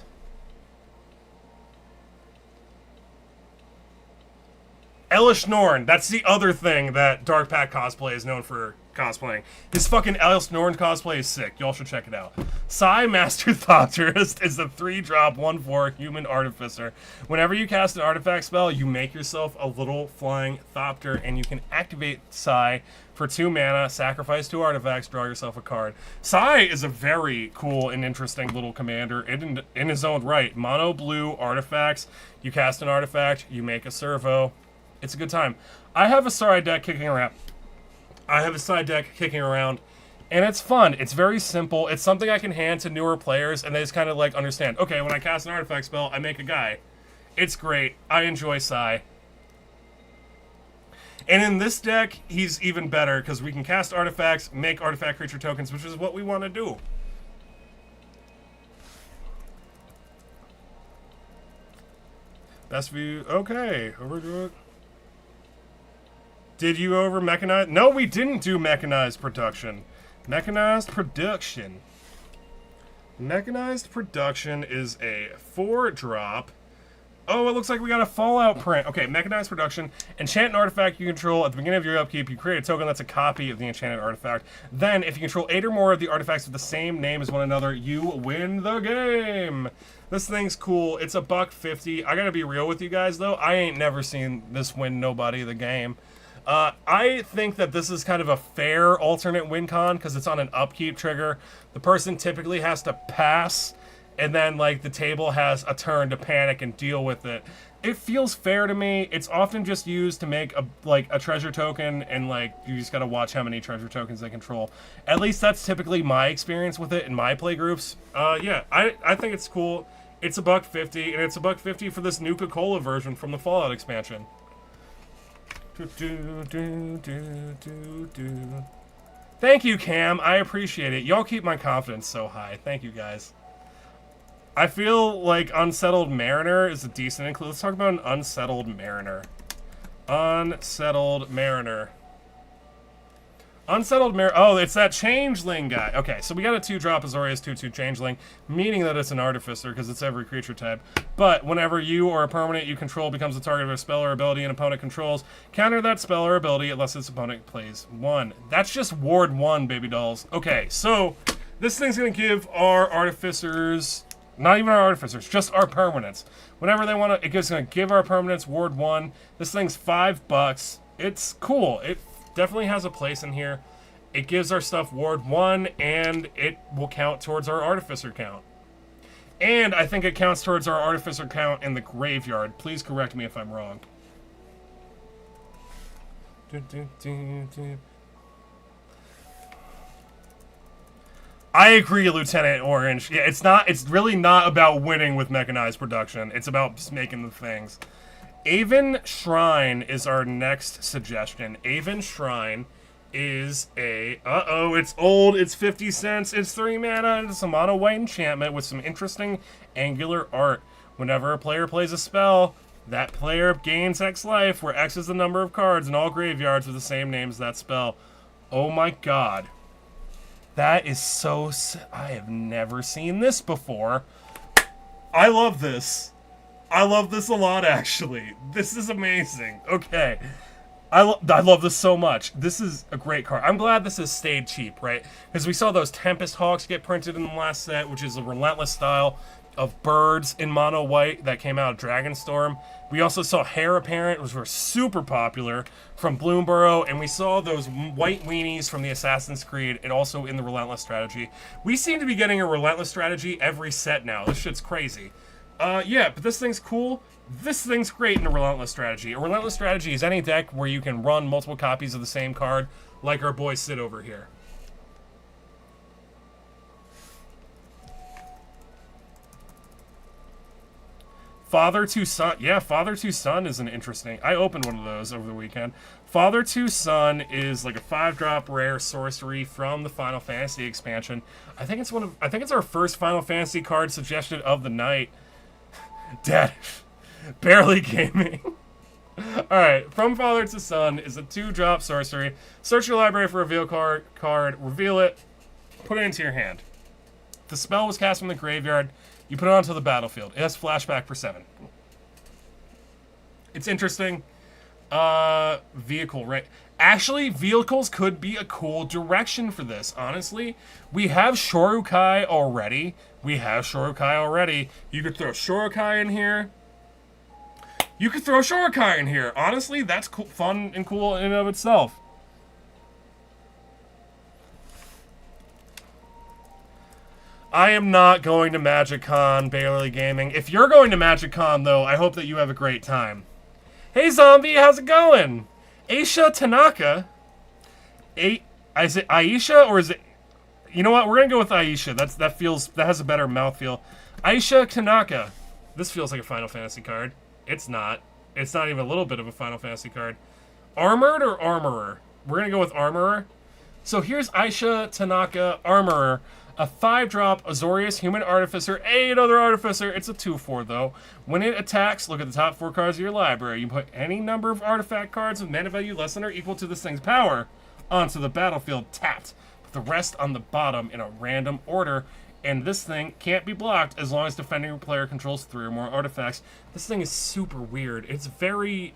Elish Norn, that's the other thing that Dark Pact Cosplay is known for cosplaying. His fucking Elish Norn cosplay is sick. Y'all should check it out. Psy Master Thopterist is a 3-drop 1/4 human artificer. Whenever you cast an artifact spell, you make yourself a little flying Thopter, and you can activate Psy for 2 mana, sacrifice 2 artifacts, draw yourself a card. Psy is a very cool and interesting little commander in his own right. Mono blue artifacts. You cast an artifact, you make a servo. It's a good time. I have a side deck kicking around. And it's fun. It's very simple. It's something I can hand to newer players, and they just kind of like understand. Okay, when I cast an artifact spell, I make a guy. It's great. I enjoy Psy. And in this deck, he's even better because we can cast artifacts, make artifact creature tokens, which is what we want to do. Best view. Okay, overdo it. Did you over mechanize? No, we didn't do mechanized production. Mechanized production. Mechanized production is a 4-drop. Oh, it looks like we got a Fallout print. Okay, mechanized production. Enchant an artifact you control at the beginning of your upkeep. You create a token that's a copy of the enchanted artifact. Then, if you control 8 or more of the artifacts with the same name as one another, you win the game. This thing's cool. It's $1.50. I gotta be real with you guys, though. I ain't never seen this win nobody the game. I think that this is kind of a fair alternate win con because it's on an upkeep trigger. The person typically has to pass, and then like the table has a turn to panic and deal with it. It feels fair to me. It's often just used to make a treasure token, and like you just gotta watch how many treasure tokens they control. At least that's typically my experience with it in my play groups. Yeah, I think it's cool. It's $1.50, and it's $1.50 for this Nuka-Cola version from the Fallout expansion. Thank you, Cam. I appreciate it. Y'all keep my confidence so high. Thank you, guys. I feel like Unsettled Mariner is a decent include. Let's talk about an Unsettled Mariner. Unsettled Mariner. Oh, it's that Changeling guy. Okay, so we got a 2-drop Azorius 2/2 Changeling, meaning that it's an Artificer because it's every creature type. But whenever you or a permanent you control becomes the target of a spell or ability an opponent controls, counter that spell or ability unless its opponent plays 1. That's just Ward 1, baby dolls. Okay, so this thing's going to give our Artificers, not even our Artificers, just our permanents. Whenever they want to, it's going to give our permanents Ward 1. This thing's $5. It's cool. It definitely has a place in here. It gives our stuff Ward 1, and it will count towards our Artificer count. And I think it counts towards our Artificer count in the graveyard. Please correct me if I'm wrong. I agree, Lieutenant Orange. Yeah, it's really not about winning with mechanized production. It's about just making the things. Aven Shrine is our next suggestion. Aven Shrine is a... Uh-oh, it's old, it's 50 cents, it's 3 mana, it's a mono white enchantment with some interesting angular art. Whenever a player plays a spell, that player gains X life, where X is the number of cards in all graveyards with the same name as that spell. Oh my god. That is so... I have never seen this before. I love this. I love this a lot, actually. This is amazing. Okay. I love this so much. This is a great card. I'm glad this has stayed cheap, right? Because we saw those Tempest Hawks get printed in the last set, which is a Relentless style of birds in mono white that came out of Dragonstorm. We also saw Heir Apparent, which were super popular from Bloomborough, and we saw those white weenies from the Assassin's Creed, and also in the Relentless strategy. We seem to be getting a Relentless strategy every set now. This shit's crazy. Yeah, but this thing's cool. This thing's great in a Relentless strategy. A Relentless strategy is any deck where you can run multiple copies of the same card, like our boy Sid over here. Father to Son. Yeah, Father to Son is an interesting... I opened one of those over the weekend. Father to Son is like a 5-drop rare sorcery from the Final Fantasy expansion. I think it's our first Final Fantasy card suggestion of the night. Dad, barely gaming. Alright, from Father to Son is a 2-drop sorcery. Search your library for a reveal card, reveal it, put it into your hand. The spell was cast from the graveyard. You put it onto the battlefield. It has flashback for 7. It's interesting. Vehicle, right? Actually, vehicles could be a cool direction for this, honestly. We have Shorukai already. You could throw Shorukai in here. Honestly, that's cool, fun and cool in and of itself. I am not going to MagicCon, Barely Gaming. If you're going to MagicCon, though, I hope that you have a great time. Hey, Zombie, how's it going? Aisha Tanaka. Is it Aisha or is it... You know what? We're going to go with Aisha. That has a better mouthfeel. Aisha Tanaka. This feels like a Final Fantasy card. It's not. It's not even a little bit of a Final Fantasy card. Armored or Armorer? We're going to go with Armorer. So here's Aisha Tanaka, Armorer. A 5-drop Azorius Human Artificer. Hey, another Artificer. It's a 2/4 though. When it attacks, look at the top 4 cards of your library. You put any number of artifact cards with mana value less than or equal to this thing's power onto the battlefield tapped. Put the rest on the bottom in a random order. And this thing can't be blocked as long as defending player controls 3 or more artifacts. This thing is super weird. It's very...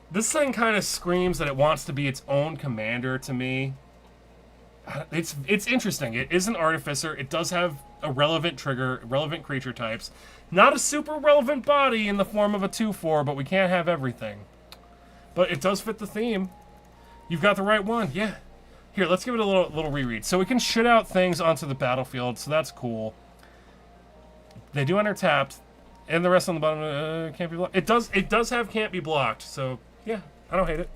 This thing kind of screams that it wants to be its own commander to me. It's interesting. It is an Artificer. It does have a relevant trigger, relevant creature types. Not a super relevant body in the form of a 2/4, but we can't have everything. But it does fit the theme. You've got the right one, yeah. Here, let's give it a little reread. So we can shit out things onto the battlefield, so that's cool. They do enter tapped, and the rest on the bottom can't be blocked. It does have can't be blocked, so yeah, I don't hate it.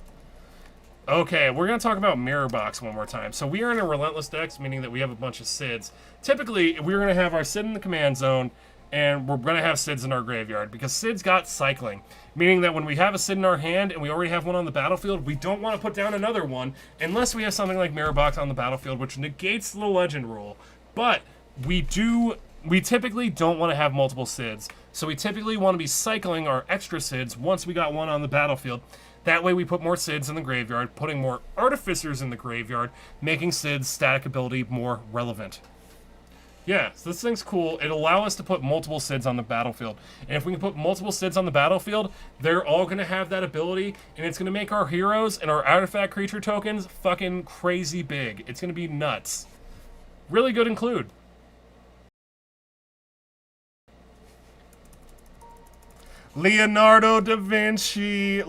Okay, we're going to talk about Mirror Box one more time. So we are in a Relentless decks, meaning that we have a bunch of Cids. Typically, we're going to have our Cid in the command zone, and we're going to have Cids in our graveyard, because Cid's got cycling. Meaning that when we have a Cid in our hand, and we already have one on the battlefield, we don't want to put down another one, unless we have something like Mirror Box on the battlefield, which negates the legend rule. But we typically don't want to have multiple Cids. So we typically want to be cycling our extra Cids once we got one on the battlefield. That way we put more Cids in the graveyard, putting more Artificers in the graveyard, making Cid's static ability more relevant. Yeah, so this thing's cool. It'll allow us to put multiple Cids on the battlefield. And if we can put multiple Cids on the battlefield, they're all going to have that ability, and it's going to make our heroes and our artifact creature tokens fucking crazy big. It's going to be nuts. Really good include. Leonardo da Vinci.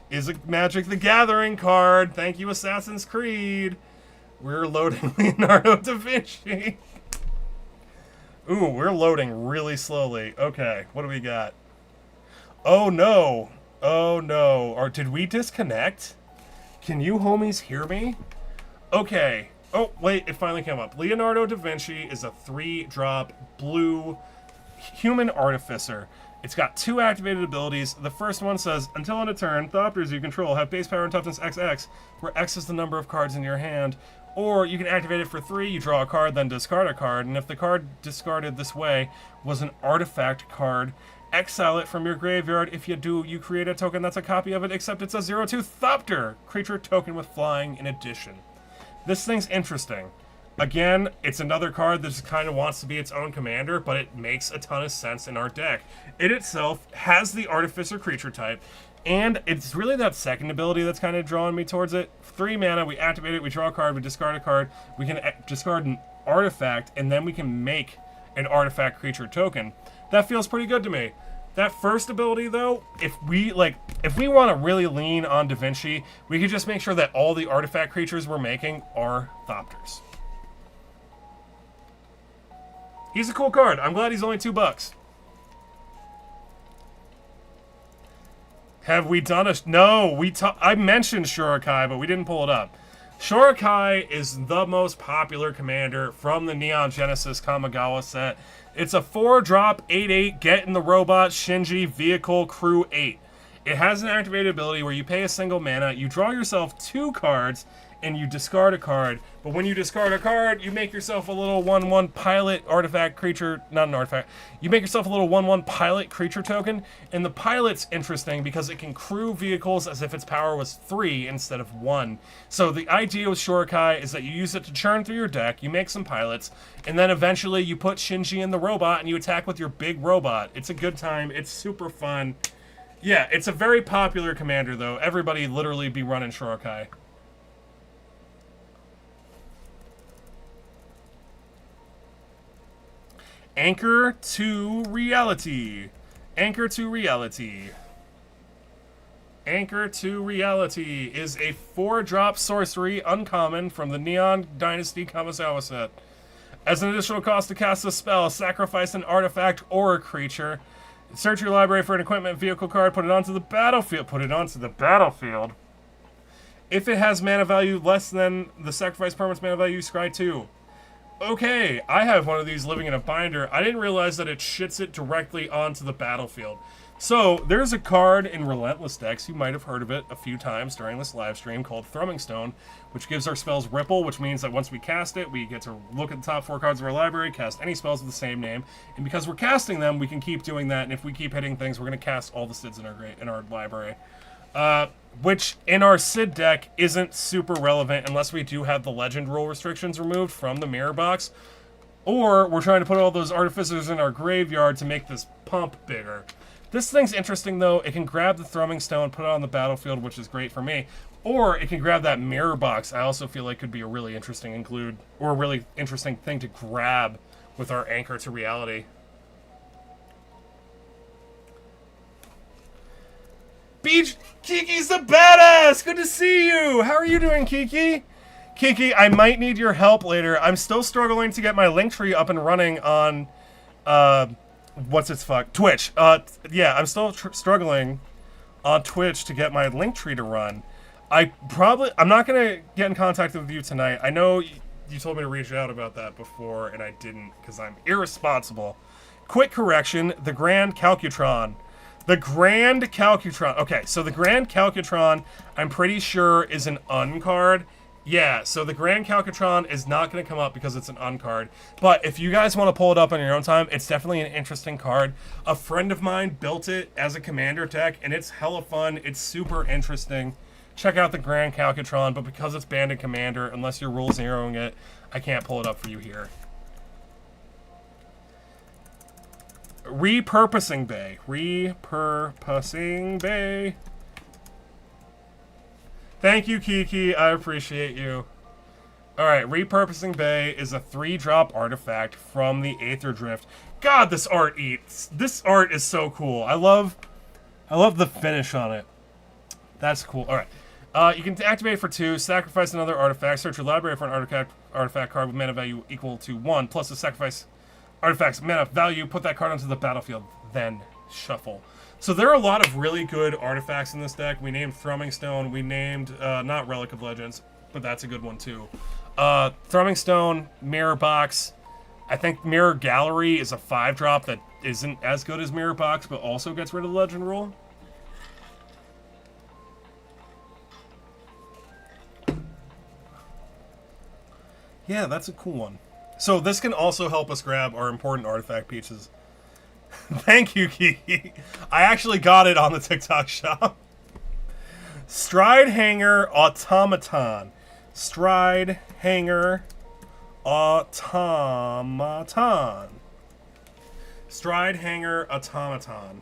is a Magic the Gathering card. Thank you, Assassin's Creed. We're loading Leonardo da Vinci. Ooh, we're loading really slowly. Okay, what do we got? Oh no. Oh no. Or did we disconnect? Can you homies hear me? Okay. Oh, wait, it finally came up. Leonardo da Vinci is a 3-drop blue human artificer. It's got 2 activated abilities. The first one says, until end of turn, Thopters you control have base power and toughness XX, where X is the number of cards in your hand. Or you can activate it for 3, you draw a card, then discard a card, and if the card discarded this way was an artifact card, exile it from your graveyard. If you do, you create a token that's a copy of it, except it's a 0/2 Thopter creature token with flying in addition. This thing's interesting. Again, it's another card that just kind of wants to be its own commander, but it makes a ton of sense in our deck. It itself has the Artificer creature type, and it's really that second ability that's kind of drawing me towards it. 3 mana, we activate it, we draw a card, we discard a card, we can discard an artifact, and then we can make an artifact creature token. That feels pretty good to me. That first ability, though, if we want to really lean on Da Vinci, we could just make sure that all the artifact creatures we're making are Thopters. He's a cool card. I'm glad he's only $2. Have we done a... No, I mentioned Shurikai, but we didn't pull it up. Shurikai is the most popular commander from the Neon Genesis Kamigawa set. It's a 4-drop, 8/8, get in the robot, Shinji, vehicle, crew 8. It has an activated ability where you pay a single mana, you draw yourself 2 cards, and you discard a card. But when you discard a card, you make yourself a little 1/1 pilot artifact creature, not an artifact, you make yourself a little 1/1 pilot creature token, and the pilot's interesting because it can crew vehicles as if its power was 3 instead of 1. So the idea with Shurikai is that you use it to churn through your deck, you make some pilots, and then eventually you put Shinji in the robot and you attack with your big robot. It's a good time, it's super fun. Yeah, it's a very popular commander though. Everybody literally be running Shurikai. Anchor to Reality. Anchor to Reality. Anchor to Reality is a 4-drop sorcery uncommon from the Neon Dynasty Kamigawa set. As an additional cost to cast a spell, sacrifice an artifact or a creature. Search your library for an equipment vehicle card, put it onto the battlefield. Put it onto the battlefield. If it has mana value less than the sacrifice permanent's mana value, scry 2. Okay, I have one of these living in a binder. I didn't realize that it shits it directly onto the battlefield. So, there's a card in Relentless decks, you might have heard of it a few times during this live stream, called Thrumming Stone, which gives our spells Ripple, which means that once we cast it, we get to look at the top 4 cards of our library, cast any spells with the same name, and because we're casting them, we can keep doing that, and if we keep hitting things, we're going to cast all the Cids in our library. Which, in our Cid deck, isn't super relevant unless we do have the legend rule restrictions removed from the mirror box. Or, we're trying to put all those artificers in our graveyard to make this pump bigger. This thing's interesting, though. It can grab the Thrumming Stone, put it on the battlefield, which is great for me. Or, it can grab that mirror box. I also feel like could be a really interesting a really interesting thing to grab with our Anchor to Reality. Beach, Kiki's the badass! Good to see you! How are you doing, Kiki? Kiki, I might need your help later. I'm still struggling to get my Linktree up and running on, Twitch. Yeah, I'm still struggling on Twitch to get my Linktree to run. I'm not gonna get in contact with you tonight. I know you told me to reach out about that before, and I didn't, because I'm irresponsible. Quick correction, the Grand Calcutron. The Grand Calcutron. Okay, so the Grand Calcutron, I'm pretty sure, is an uncard. Yeah, so the Grand Calcutron is not going to come up because it's an uncard. But if you guys want to pull it up on your own time, it's definitely an interesting card. A friend of mine built it as a commander deck, and it's hella fun. It's super interesting. Check out the Grand Calcutron, but because it's banned in Commander, unless you're rule zeroing it, I can't pull it up for you here. Repurposing Bay. Repurposing Bay. Thank you, Kiki. I appreciate you. Alright, Repurposing Bay is a 3-drop artifact from the Aether Drift. God, this art eats. This art is so cool. I love the finish on it. That's cool. All right. You can activate for 2, sacrifice another artifact, search your library for an artifact card with mana value equal to 1, plus the sacrifice artifact's mana value, put that card onto the battlefield, then shuffle. So there are a lot of really good artifacts in this deck. We named Thrumming Stone, we named, not Relic of Legends, but that's a good one too. Thrumming Stone, Mirror Box, I think Mirror Gallery is a 5-drop that isn't as good as Mirror Box, but also gets rid of the Legend rule. Yeah, that's a cool one. So this can also help us grab our important artifact pieces. Thank you, Kiki. I actually got it on the TikTok shop. Stride Hanger Automaton. Stride Hanger Automaton. Stride Hanger Automaton.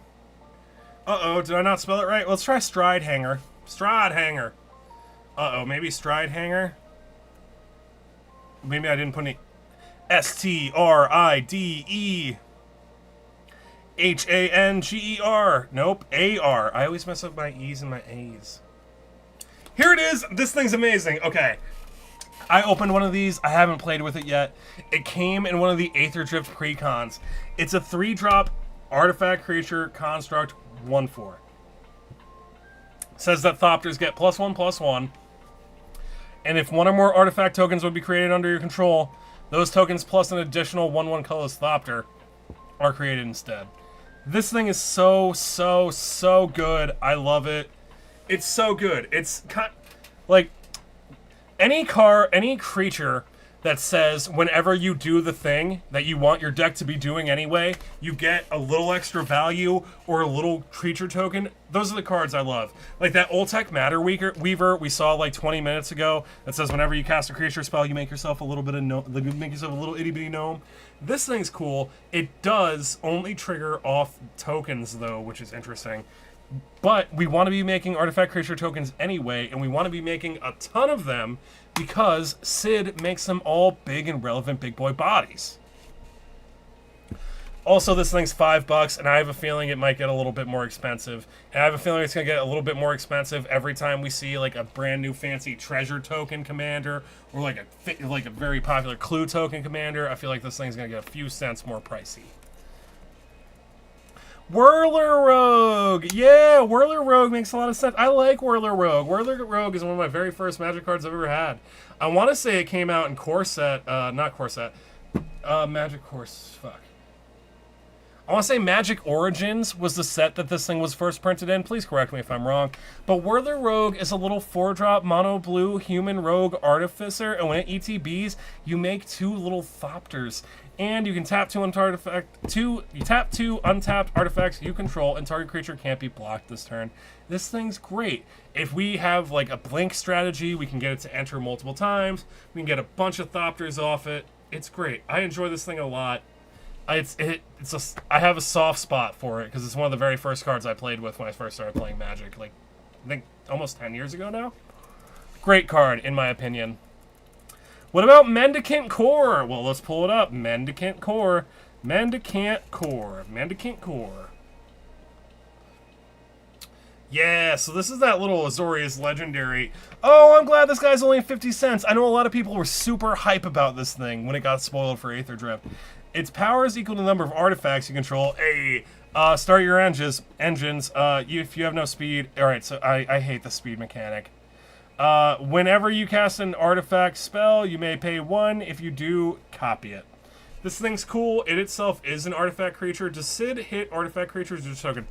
Uh-oh, did I not spell it right? Let's try Stride Hanger. Stride Hanger. Uh-oh, maybe Stride Hanger? Maybe I didn't put any... STRIDEHANGER. Nope, AR. I always mess up my E's and my A's. Here it is. This thing's amazing. Okay. I opened one of these. I haven't played with it yet. It came in one of the Aether Drift precons. It's a 3-drop artifact creature construct 1/4. Says that Thopters get +1/+1. And if one or more artifact tokens would be created under your control, those tokens plus an additional 1/1 colorless Thopter are created instead. This thing is so good. I love it. It's so good. It's like any creature that says whenever you do the thing that you want your deck to be doing anyway, you get a little extra value or a little creature token. Those are the cards I love. Like that Oltec Matter Weaver we saw like 20 minutes ago that says whenever you cast a creature spell, you make yourself a little bit of make yourself a little itty bitty gnome. This thing's cool. It does only trigger off tokens though, which is interesting. But we want to be making artifact creature tokens anyway, and we want to be making a ton of them because Cid makes them all big and relevant big boy bodies. Also, this thing's $5, and I have a feeling it might get a little bit more expensive. And I have a feeling it's going to get a little bit more expensive every time we see like a brand new fancy treasure token commander or like a very popular clue token commander. I feel like this thing's going to get a few cents more pricey. Whirler Rogue! Yeah, Whirler Rogue makes a lot of sense. I like Whirler Rogue. Whirler Rogue is one of my very first Magic cards I've ever had. I want to say it came out in Core Set, not Core Set, Magic Course, fuck. I want to say Magic Origins was the set that this thing was first printed in. Please correct me if I'm wrong. But Whirler Rogue is a little 4-drop mono blue human rogue artificer, and when it ETBs, you make 2 little Thopters. And you can tap 2 untapped artifacts you control, and target creature can't be blocked this turn. This thing's great. If we have like a blink strategy, we can get it to enter multiple times. We can get a bunch of Thopters off it. It's great. I enjoy this thing a lot. I have a soft spot for it because it's one of the very first cards I played with when I first started playing Magic. Like, I think almost 10 years ago now. Great card, in my opinion. What about Mendicant Core? Well, let's pull it up. Mendicant Core. Mendicant Core. Mendicant Core. Yeah, so this is that little Azorius Legendary. Oh, I'm glad this guy's only 50 cents. I know a lot of people were super hype about this thing when it got spoiled for Aether Drift. Its power is equal to the number of artifacts you control. Hey, start your engines. If you have no speed. All right, so I hate the speed mechanic. Whenever you cast an artifact spell, you may pay 1. If you do, copy it. This thing's cool. It itself is an artifact creature. Does Cid hit artifact creatures or just token?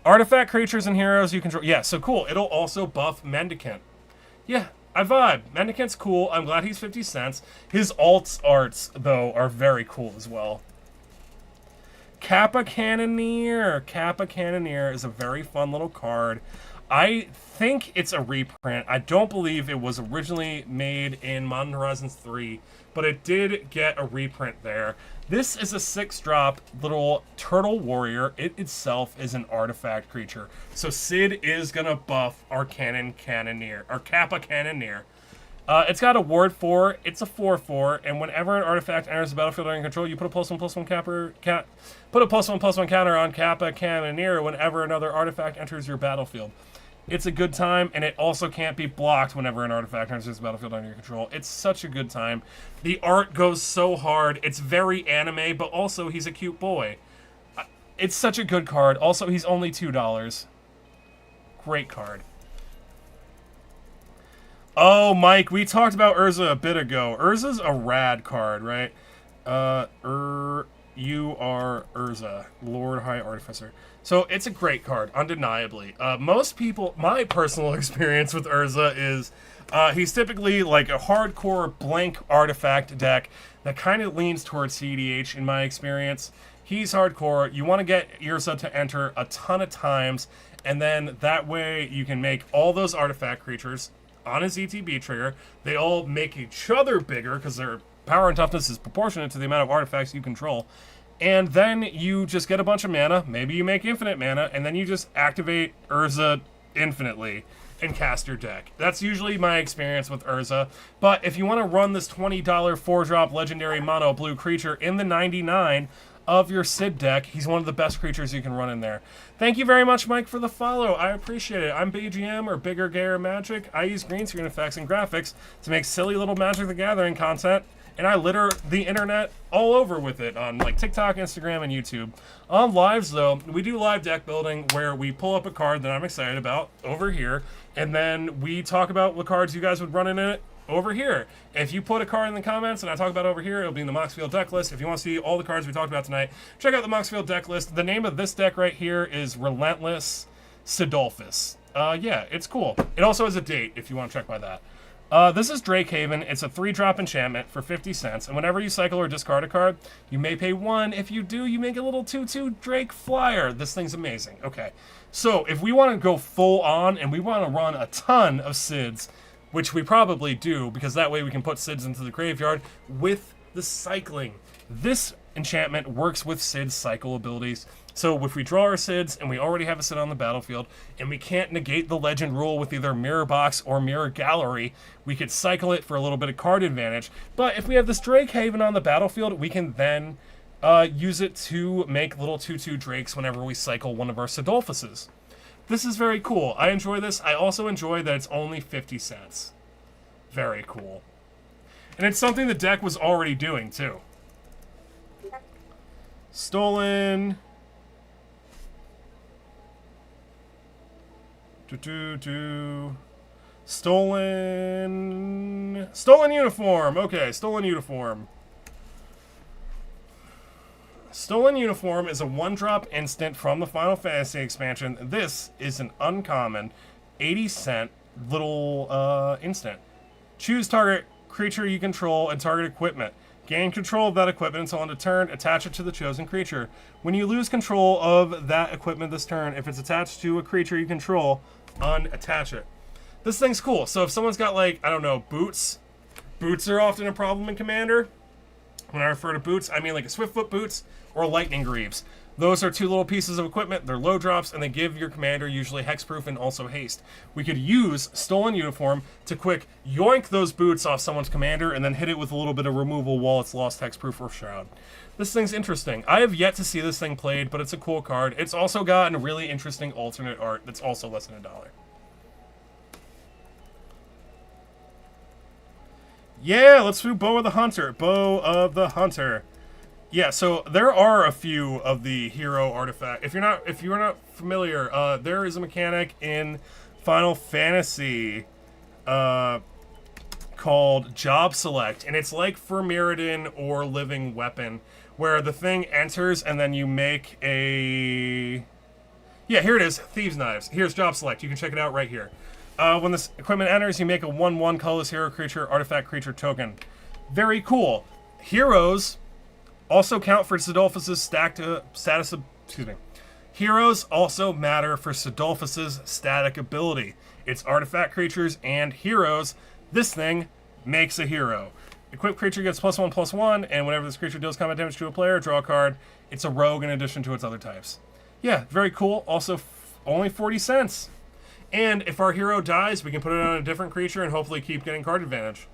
Artifact creatures and heroes you control. Yeah, so cool. It'll also buff Mendicant. Yeah, I vibe. Mendicant's cool. I'm glad he's 50 cents. His arts, though, are very cool as well. Kappa Cannoneer. Kappa Cannoneer is a very fun little card. I think it's a reprint. I don't believe it was originally made in Modern Horizons 3, but it did get a reprint there. This is a 6-drop little turtle warrior. It itself is an artifact creature. So Cid is going to buff our Cannoneer, or Kappa Cannoneer. It's got a ward 4. It's a 4/4, and whenever an artifact enters the battlefield under your control, you put a +1/+1 put a +1/+1 counter on Kappa Cannoneer whenever another artifact enters your battlefield. It's a good time, and it also can't be blocked whenever an artifact enters the battlefield under your control. It's such a good time. The art goes so hard. It's very anime, but also he's a cute boy. It's such a good card. Also, he's only $2. Great card. Oh, Mike, we talked about Urza a bit ago. Urza's a rad card, right? You are Urza, Lord High Artificer. So it's a great card, undeniably. Most people, my personal experience with Urza is he's typically like a hardcore blank artifact deck that kind of leans towards CDH in my experience. He's hardcore. You want to get Urza to enter a ton of times, and then that way you can make all those artifact creatures on his ETB trigger. They all make each other bigger because their power and toughness is proportionate to the amount of artifacts you control. And then you just get a bunch of mana. Maybe you make infinite mana, and then you just activate Urza infinitely and cast your deck. That's usually my experience with Urza. But if you want to run this $20 4-drop legendary mono blue creature in the 99 of your Cid deck, he's one of the best creatures you can run in there. Thank you very much, Mike, for the follow. I appreciate it. I'm BGM, or Bigger Gayer Magic. I use green screen effects and graphics to make silly little Magic the Gathering content, and I litter the internet all over with it on like TikTok, Instagram, and YouTube. On lives, though, we do live deck building where we pull up a card that I'm excited about over here, and then we talk about what cards you guys would run in it over here. If you put a card in the comments and I talk about it over here, it'll be in the Moxfeild deck list. If you want to see all the cards we talked about tonight, check out the Moxfeild deck list. The name of this deck right here is Relentless Cids. Yeah, it's cool. It also has a date if you want to check by that. This is Drakehaven. It's a 3-drop enchantment for 50 cents, and whenever you cycle or discard a card, you may pay 1. If you do, you make a little 2/2 Drake flyer. This thing's amazing. Okay, so if we want to go full on and we want to run a ton of Cids, which we probably do, because that way we can put Cids into the graveyard with the cycling. This enchantment works with Cid's cycle abilities. So if we draw our Cids and we already have a Cid on the battlefield, and we can't negate the legend rule with either Mirror Box or Mirror Gallery, we could cycle it for a little bit of card advantage. But if we have this Drakehaven on the battlefield, we can then use it to make little 2/2 Drakes whenever we cycle one of our Cidolphuses. This is very cool. I enjoy this. I also enjoy that it's only 50 cents. Very cool. And it's something the deck was already doing, too. Stolen. Stolen Uniform. Okay, Stolen Uniform. Stolen Uniform is a 1-drop instant from the Final Fantasy expansion. This is an uncommon 80-cent little instant. Choose target creature you control and target equipment. Gain control of that equipment until end of turn. Attach it to the chosen creature. When you lose control of that equipment this turn, if it's attached to a creature you control, unattach it. This thing's cool. So if someone's got, like, I don't know, boots. Boots are often a problem in Commander. When I refer to boots, I mean like a Swiftfoot boots or lightning greaves. Those are 2 little pieces of equipment. They're low drops, and they give your commander usually hexproof and also haste. We could use Stolen Uniform to quick yoink those boots off someone's commander and then hit it with a little bit of removal while it's lost hexproof or shroud. This thing's interesting. I have yet to see this thing played, but it's a cool card. It's also got a really interesting alternate art that's also less than $1. Yeah, let's do Bow of the Hunter. Bow of the Hunter. Yeah, so there are a few of the hero artifact. If you're not familiar, there is a mechanic in Final Fantasy called Job Select, and it's like for Mirrodin or Living Weapon, where the thing enters and then you make a... Yeah, here it is, Thieves' Knives. Here's Job Select. You can check it out right here. When this equipment enters, you make a 1/1 colorless hero creature, artifact creature token. Very cool. Heroes also count for Cidolphus's status. Heroes also matter for Cidolphus's static ability. It's artifact creatures and heroes. This thing makes a hero. Equipped creature gets +1/+1, and whenever this creature deals combat damage to a player, draw a card. It's a rogue in addition to its other types. Yeah, very cool. Also, only 40 cents. And if our hero dies, we can put it on a different creature and hopefully keep getting card advantage.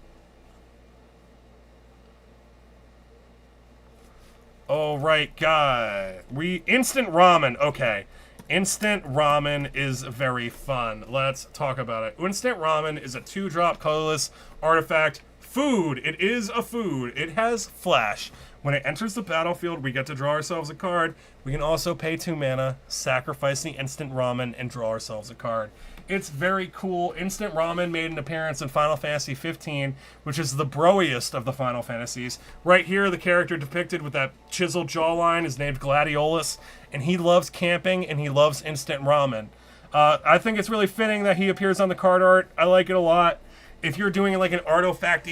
Oh, right, God. Instant ramen. Okay. Instant ramen is very fun. Let's talk about it. Instant ramen is a 2-drop colorless artifact food. It is a food. It has flash. When it enters the battlefield, we get to draw ourselves a card. We can also pay 2 mana, sacrifice the instant ramen, and draw ourselves a card. It's very cool. Instant ramen made an appearance in Final Fantasy 15, which is the broiest of the Final Fantasies. Right here, the character depicted with that chiseled jawline is named Gladiolus, and he loves camping and he loves instant ramen. I think it's really fitting that he appears on the card art. I like it a lot. If you're doing like an Artifact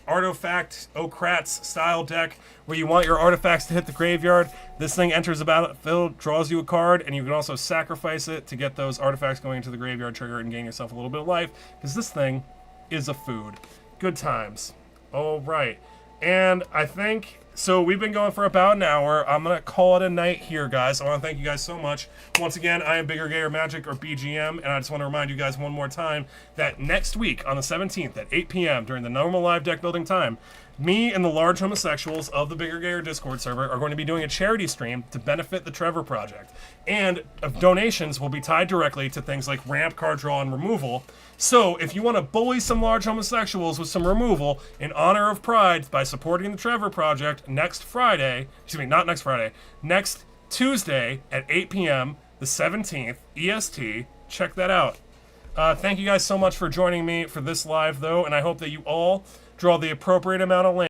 Ocrats style deck where you want your artifacts to hit the graveyard, this thing enters the battlefield, draws you a card, and you can also sacrifice it to get those artifacts going into the graveyard, trigger it, and gain yourself a little bit of life, because this thing is a food. Good times. All right. And I think, so we've been going for about an hour. I'm going to call it a night here, guys. I want to thank you guys so much. Once again, I am Bigger Gayer Magic, or BGM, and I just want to remind you guys one more time that next week on the 17th at 8 p.m. during the normal live deck building time, me and the large homosexuals of the Bigger Gayer Discord server are going to be doing a charity stream to benefit the Trevor Project. And donations will be tied directly to things like ramp, card draw, and removal. So if you want to bully some large homosexuals with some removal in honor of Pride by supporting the Trevor Project next Tuesday at 8 p.m., the 17th, EST, check that out. Thank you guys so much for joining me for this live, though, and I hope that you all draw the appropriate amount of land